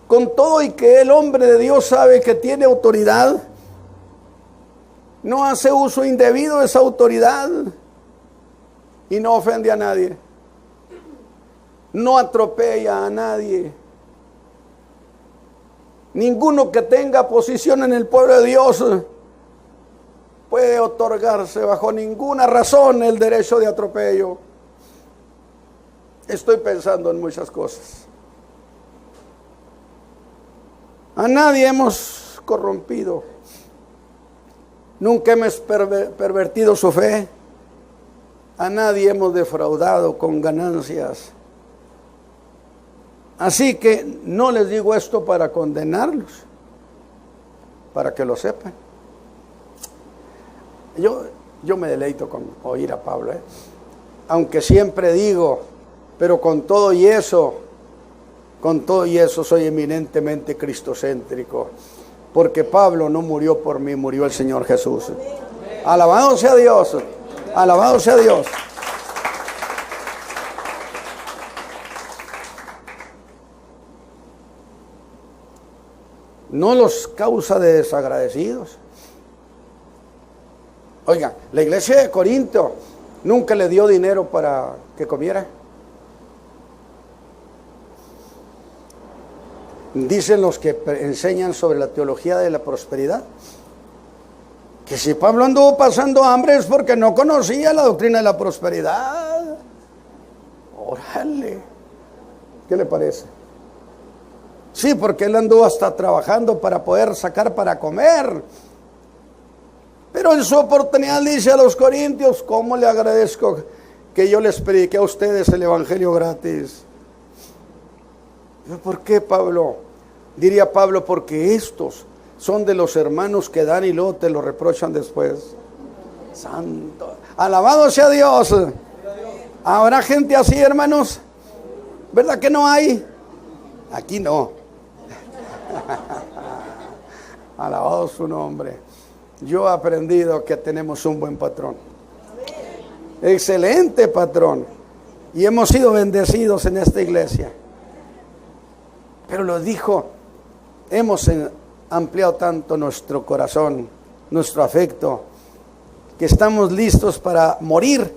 con todo y que el hombre de Dios sabe que tiene autoridad, no hace uso indebido de esa autoridad y no ofende a nadie, no atropella a nadie. Ninguno que tenga posición en el pueblo de Dios puede otorgarse bajo ninguna razón el derecho de atropello. Estoy pensando en muchas cosas. A nadie hemos corrompido. Nunca hemos pervertido su fe. A nadie hemos defraudado con ganancias. Así que no les digo esto para condenarlos, para que lo sepan. Yo me deleito con oír a Pablo, aunque siempre digo, pero con todo y eso soy eminentemente cristocéntrico, porque Pablo no murió por mí, murió el Señor Jesús. Alabado sea Dios, alabado sea Dios. No los causa de desagradecidos. Oiga, la iglesia de Corinto nunca le dio dinero para que comiera. Dicen los que enseñan sobre la teología de la prosperidad, que si Pablo anduvo pasando hambre es porque no conocía la doctrina de la prosperidad. Órale. ¿Qué le parece? Sí, porque él anduvo hasta trabajando para poder sacar para comer. Pero en su oportunidad dice a los corintios: ¿cómo le agradezco que yo les prediqué a ustedes el evangelio gratis? ¿Por qué, Pablo? Diría Pablo: porque estos son de los hermanos que dan y luego te lo reprochan después. Santo, alabado sea Dios. ¿Habrá gente así, hermanos? ¿Verdad que no hay? Aquí no. Alabado su nombre. Yo he aprendido que tenemos un buen patrón. Excelente patrón. Y hemos sido bendecidos en esta iglesia. Pero lo dijo, hemos ampliado tanto nuestro corazón, nuestro afecto, que estamos listos para morir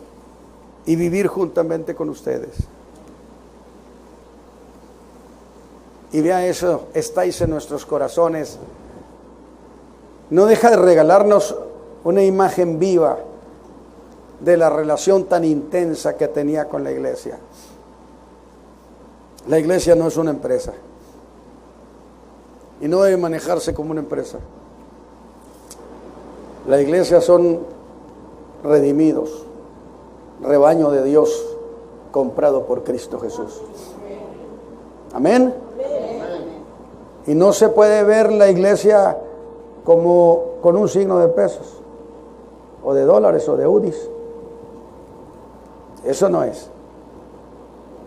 y vivir juntamente con ustedes. Y vea eso, estáis en nuestros corazones. No deja de regalarnos una imagen viva de la relación tan intensa que tenía con la iglesia. La iglesia no es una empresa y no debe manejarse como una empresa. La iglesia son redimidos, rebaño de Dios comprado por Cristo Jesús. Amén. Y no se puede ver la iglesia como con un signo de pesos o de dólares o de UDIs. Eso no es.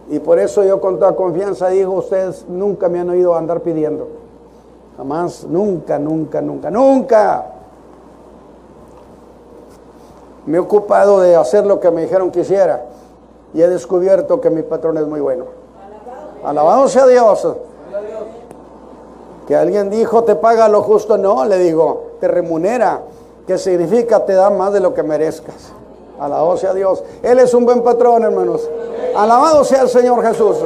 Y por eso yo con toda confianza digo: ustedes nunca me han oído andar pidiendo. Jamás, nunca, nunca, nunca, nunca. Me he ocupado de hacer lo que me dijeron que hiciera y he descubierto que mi patrón es muy bueno. Alabado sea Dios. Que alguien dijo: te paga lo justo. No, le digo, te remunera, que significa te da más de lo que merezcas. Alabado sea Dios. Él es un buen patrón, hermanos. Alabado sea el Señor Jesús.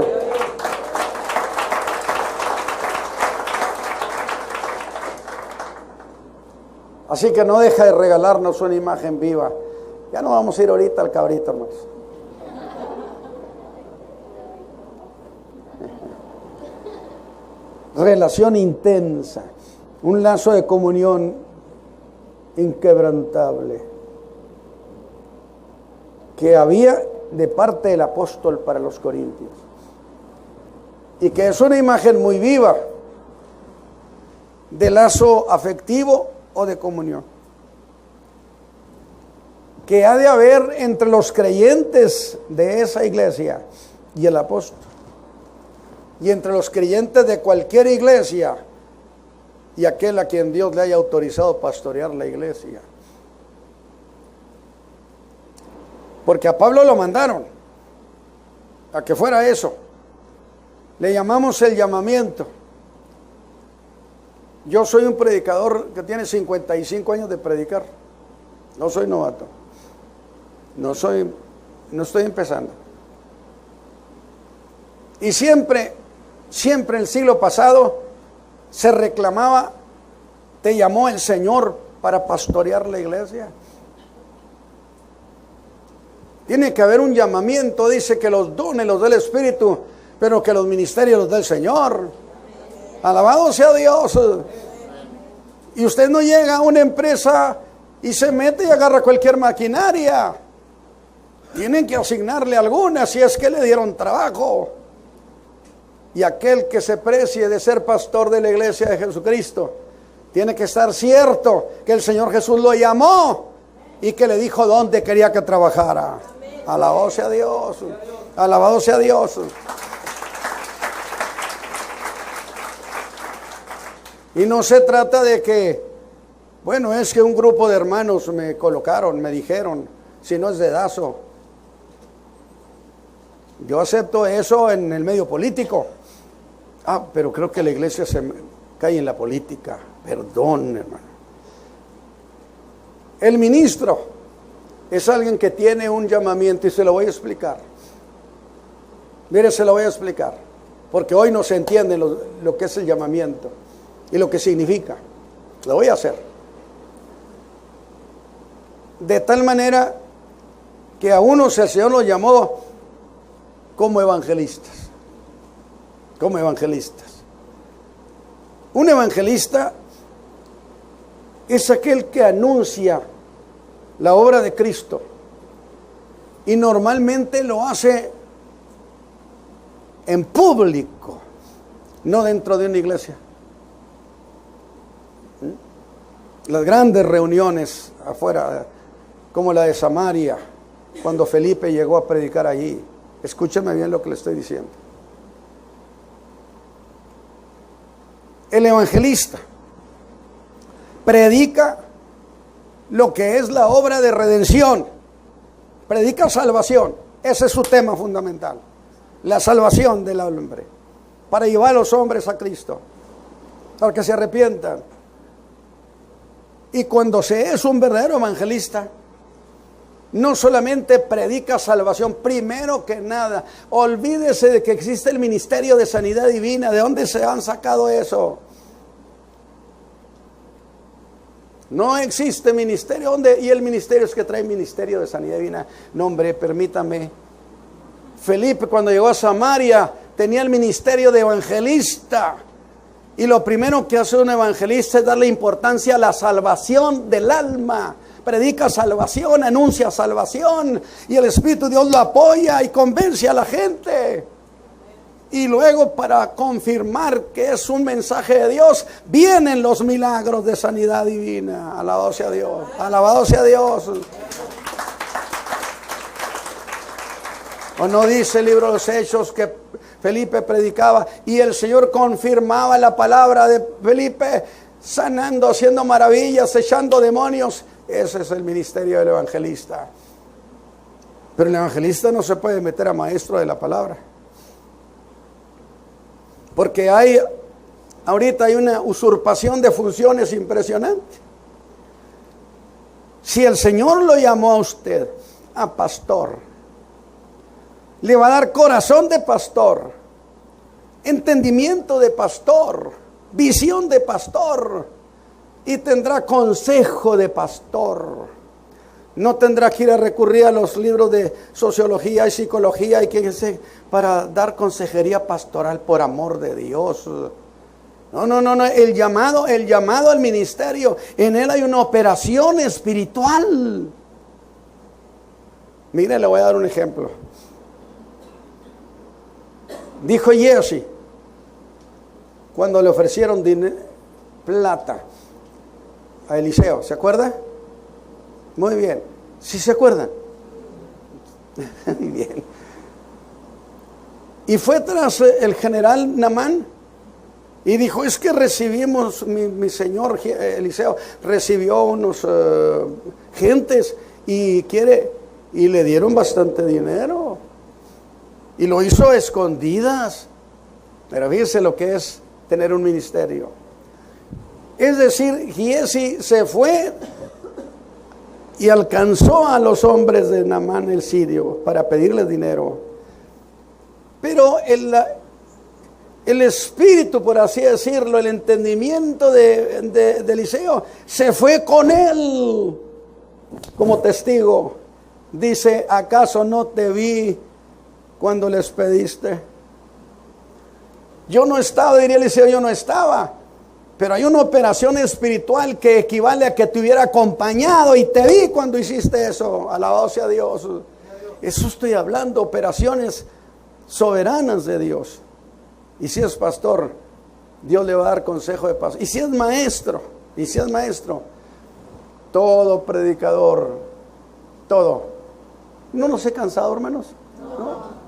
Así que no deja de regalarnos una imagen viva. Ya no vamos a ir ahorita al cabrito, hermanos. Relación intensa, un lazo de comunión inquebrantable que había de parte del apóstol para los corintios, y que es una imagen muy viva de lazo afectivo o de comunión que ha de haber entre los creyentes de esa iglesia y el apóstol, y entre los creyentes de cualquier iglesia y aquel a quien Dios le haya autorizado pastorear la iglesia. Porque a Pablo lo mandaron a que fuera eso. Le llamamos el llamamiento. Yo soy un predicador que tiene 55 años de predicar. No soy novato. No estoy empezando. Y siempre en el siglo pasado se reclamaba: ¿te llamó el Señor para pastorear la iglesia? Tiene que haber un llamamiento. Dice que los dones los da el Espíritu, pero que los ministerios los da el Señor. Alabado sea Dios. Y usted no llega a una empresa y se mete y agarra cualquier maquinaria. Tienen que asignarle alguna, si es que le dieron trabajo. Y aquel que se precie de ser pastor de la iglesia de Jesucristo tiene que estar cierto que el Señor Jesús lo llamó y que le dijo dónde quería que trabajara. Alabado sea Dios. Alabado sea Dios. Y no se trata de que, bueno, es que un grupo de hermanos me colocaron, me dijeron, si no es dedazo. Yo acepto eso en el medio político. Pero creo que la iglesia se cae en la política. Perdón, hermano. El ministro es alguien que tiene un llamamiento, y se lo voy a explicar. Mire, se lo voy a explicar, porque hoy no se entiende lo que es el llamamiento y lo que significa. Lo voy a hacer de tal manera que a unos el Señor los llamó como evangelistas, como evangelistas. Un evangelista es aquel que anuncia la obra de Cristo y normalmente lo hace en público, no dentro de una iglesia. Las grandes reuniones afuera, como la de Samaria, cuando Felipe llegó a predicar allí. Escúchenme bien lo que le estoy diciendo. El evangelista predica lo que es la obra de redención, predica salvación. Ese es su tema fundamental, la salvación del hombre, para llevar a los hombres a Cristo, para que se arrepientan. Y cuando se es un verdadero evangelista, no solamente predica salvación, primero que nada, olvídese de que existe el ministerio de sanidad divina. ¿De dónde se han sacado eso? No existe ministerio. ¿Dónde? Y el ministerio es que trae ministerio de sanidad divina. No, hombre, permítame. Felipe, cuando llegó a Samaria, tenía el ministerio de evangelista. Y lo primero que hace un evangelista es darle importancia a la salvación del alma. Predica salvación, anuncia salvación, y el Espíritu de Dios lo apoya y convence a la gente. Y luego, para confirmar que es un mensaje de Dios, vienen los milagros de sanidad divina. Alabado sea Dios, alabado sea Dios. ¿O no dice el libro de los Hechos que Felipe predicaba y el Señor confirmaba la palabra de Felipe, sanando, haciendo maravillas, echando demonios? Ese es el ministerio del evangelista. Pero el evangelista no se puede meter a maestro de la palabra, porque ahorita hay una usurpación de funciones impresionante. Si el Señor lo llamó a usted a pastor, le va a dar corazón de pastor, entendimiento de pastor, visión de pastor, y tendrá consejo de pastor. No tendrá que ir a recurrir a los libros de sociología y psicología y para dar consejería pastoral, por amor de Dios. No. El llamado al ministerio, en él hay una operación espiritual. Mire, le voy a dar un ejemplo. Dijo Jesse, cuando le ofrecieron plata a Eliseo, ¿se acuerda? Muy bien. ¿Sí se acuerdan? Muy bien. Y fue tras el general Naamán y dijo: es que recibimos, mi señor Eliseo recibió unos gentes y le dieron bastante dinero. Y lo hizo a escondidas. Pero fíjense lo que es tener un ministerio. Es decir, Giesi se fue y alcanzó a los hombres de Naamán el sirio para pedirles dinero. Pero el espíritu, por así decirlo, el entendimiento de Eliseo se fue con él como testigo. Dice: ¿acaso no te vi cuando les pediste? Yo no estaba, diría Eliseo, yo no estaba. Pero hay una operación espiritual que equivale a que te hubiera acompañado y te vi cuando hiciste eso. Alabado sea Dios. Eso estoy hablando, operaciones soberanas de Dios. Y si es pastor, Dios le va a dar consejo de pastor. Y si es maestro, todo predicador, todo. ¿No nos he cansado, hermanos? ¿No?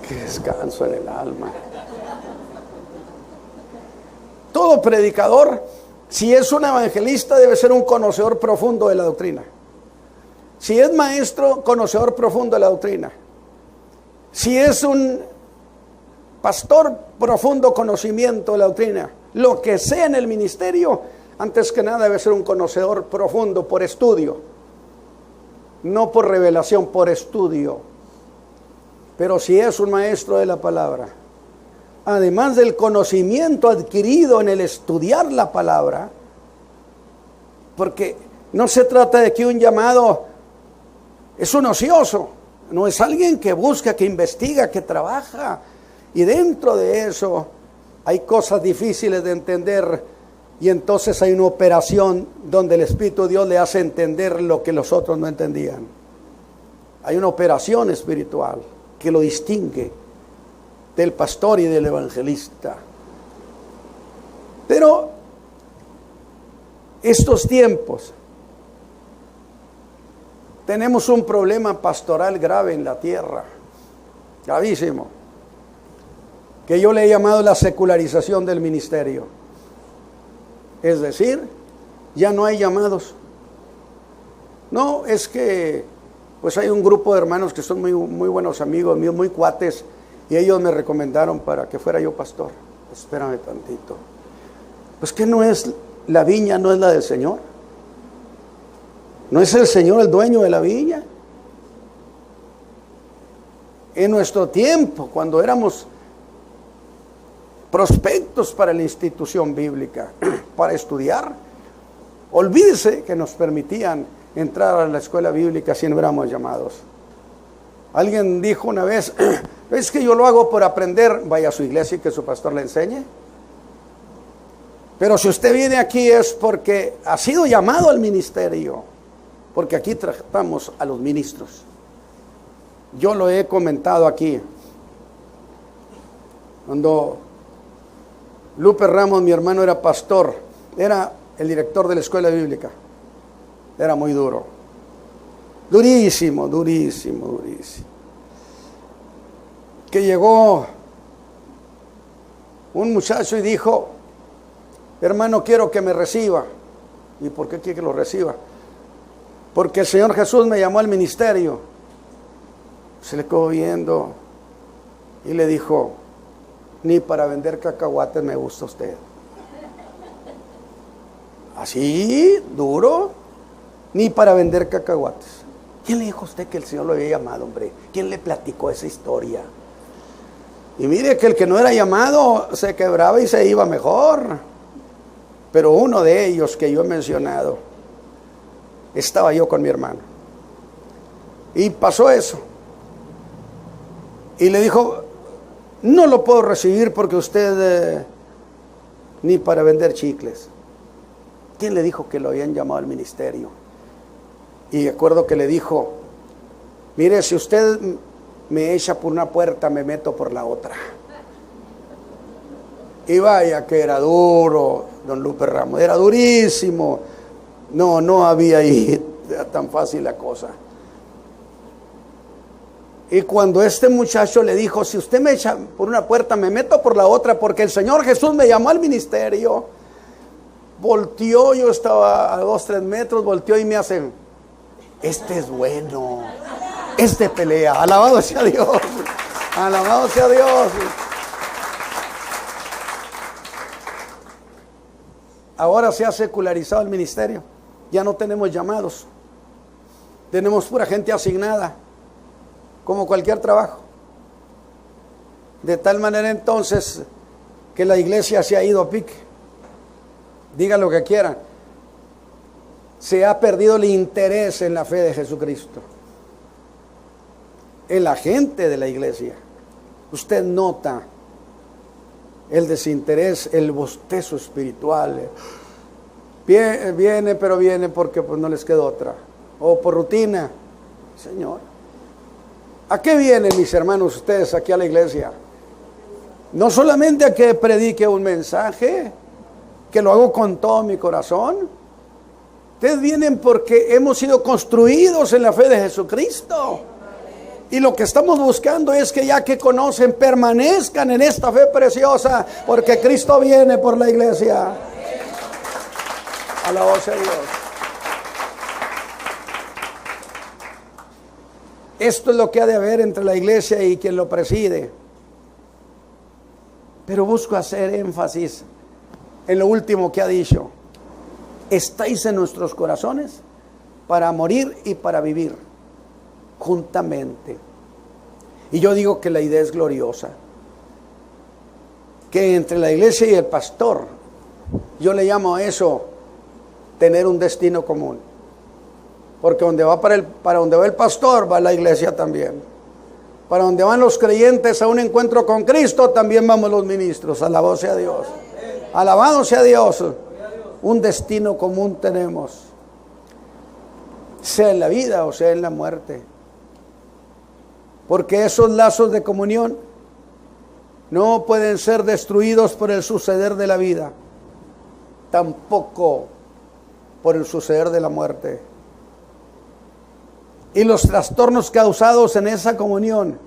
Qué descanso en el alma. Todo predicador, si es un evangelista, debe ser un conocedor profundo de la doctrina. Si es maestro, conocedor profundo de la doctrina. Si es un pastor, profundo conocimiento de la doctrina. Lo que sea en el ministerio, antes que nada debe ser un conocedor profundo por estudio. No por revelación, por estudio. Pero si es un maestro de la palabra, además del conocimiento adquirido en el estudiar la palabra, porque no se trata de que un llamado es un ocioso, no, es alguien que busca, que investiga, que trabaja. Y dentro de eso hay cosas difíciles de entender, y entonces hay una operación donde el Espíritu de Dios le hace entender lo que los otros no entendían. Hay una operación espiritual que lo distingue del pastor y del evangelista. Pero estos tiempos tenemos un problema pastoral grave en la tierra, gravísimo, que yo le he llamado la secularización del ministerio. Es decir, ya no hay llamados. No, es que pues hay un grupo de hermanos que son muy buenos amigos míos, muy cuates, y ellos me recomendaron para que fuera yo pastor. Espérame tantito. Pues que no es, la viña no es la del Señor. ¿No es el Señor el dueño de la viña? En nuestro tiempo, cuando éramos prospectos para la institución bíblica, para estudiar, olvídese que nos permitían entrar a la escuela bíblica si no éramos llamados. Alguien dijo una vez, es que yo lo hago por aprender. Vaya a su iglesia y que su pastor le enseñe. Pero si usted viene aquí es porque ha sido llamado al ministerio, porque aquí tratamos a los ministros. Yo lo he comentado aquí. Cuando Lupe Ramos, mi hermano, era pastor, era el director de la escuela bíblica. Era muy duro. Durísimo. Que llegó un muchacho y dijo, hermano, quiero que me reciba. ¿Y por qué quiere que lo reciba? Porque el Señor Jesús me llamó al ministerio. Se le quedó viendo y le dijo, ni para vender cacahuates me gusta usted. Así, duro, ni para vender cacahuates. ¿Quién le dijo a usted que el Señor lo había llamado, hombre? ¿Quién le platicó esa historia? Y mire que el que no era llamado se quebraba y se iba mejor. Pero uno de ellos que yo he mencionado, estaba yo con mi hermano. Y pasó eso. Y le dijo, no lo puedo recibir porque usted ni para vender chicles. ¿Quién le dijo que lo habían llamado al ministerio? Y de acuerdo que le dijo, mire, si usted me echa por una puerta, me meto por la otra. Y vaya que era duro, don Lupe Ramos, era durísimo. No había ahí tan fácil la cosa. Y cuando este muchacho le dijo, si usted me echa por una puerta, me meto por la otra, porque el Señor Jesús me llamó al ministerio, volteó, yo estaba a 2-3 metros, volteó y me hace, este es bueno, este pelea, alabado sea Dios, alabado sea Dios. Ahora se ha secularizado el ministerio, ya no tenemos llamados, tenemos pura gente asignada, como cualquier trabajo. De tal manera entonces que la iglesia se ha ido a pique. Digan lo que quieran. Se ha perdido el interés en la fe de Jesucristo, en la gente de la iglesia. Usted nota el desinterés, el bostezo espiritual. Viene, pero viene porque pues no les queda otra, o por rutina. Señor, ¿a qué vienen, mis hermanos, ustedes aquí a la iglesia? No solamente a que predique un mensaje, que lo hago con todo mi corazón. Ustedes vienen porque hemos sido construidos en la fe de Jesucristo. Y lo que estamos buscando es que ya que conocen, permanezcan en esta fe preciosa, porque Cristo viene por la iglesia. Alabado sea Dios. Esto es lo que ha de haber entre la iglesia y quien lo preside. Pero busco hacer énfasis en lo último que ha dicho. Estáis en nuestros corazones para morir y para vivir juntamente. Y yo digo que la idea es gloriosa. Que entre la iglesia y el pastor, yo le llamo a eso tener un destino común. Porque donde va para donde va el pastor, va la iglesia también. Para donde van los creyentes a un encuentro con Cristo, también vamos los ministros. Alabado sea Dios. Alabado sea Dios. Un destino común tenemos, sea en la vida o sea en la muerte. Porque esos lazos de comunión no pueden ser destruidos por el suceder de la vida, tampoco por el suceder de la muerte. Y los trastornos causados en esa comunión,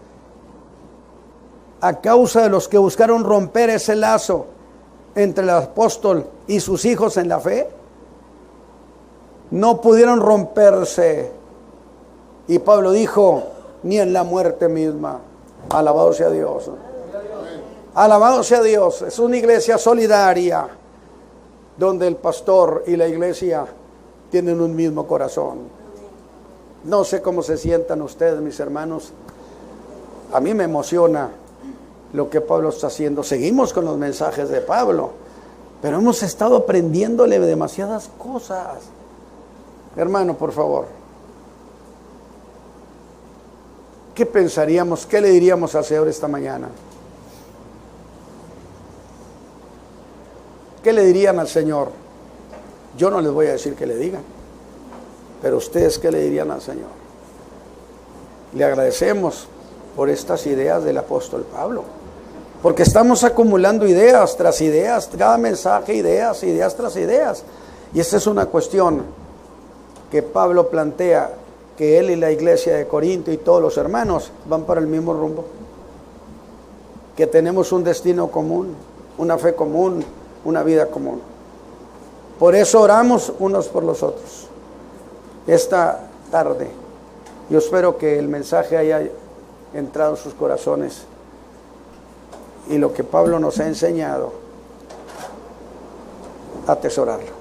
a causa de los que buscaron romper ese lazo entre el apóstol y sus hijos en la fe, no pudieron romperse. Y Pablo dijo, ni en la muerte misma. Alabado sea Dios. Alabado sea Dios. Es una iglesia solidaria, donde el pastor y la iglesia tienen un mismo corazón. No sé cómo se sientan ustedes, mis hermanos. A mí me emociona lo que Pablo está haciendo. Seguimos con los mensajes de Pablo, pero hemos estado aprendiéndole demasiadas cosas. Hermano, por favor, ¿qué pensaríamos? ¿Qué le diríamos al Señor esta mañana? ¿Qué le dirían al Señor? Yo no les voy a decir que le digan, pero ustedes, ¿qué le dirían al Señor? Le agradecemos por estas ideas del apóstol Pablo, porque estamos acumulando ideas tras ideas, cada mensaje, ideas tras ideas. Y esta es una cuestión que Pablo plantea, que él y la iglesia de Corinto y todos los hermanos van para el mismo rumbo, que tenemos un destino común, una fe común, una vida común. Por eso oramos unos por los otros. Esta tarde yo espero que el mensaje haya entrado en sus corazones y lo que Pablo nos ha enseñado, atesorarlo.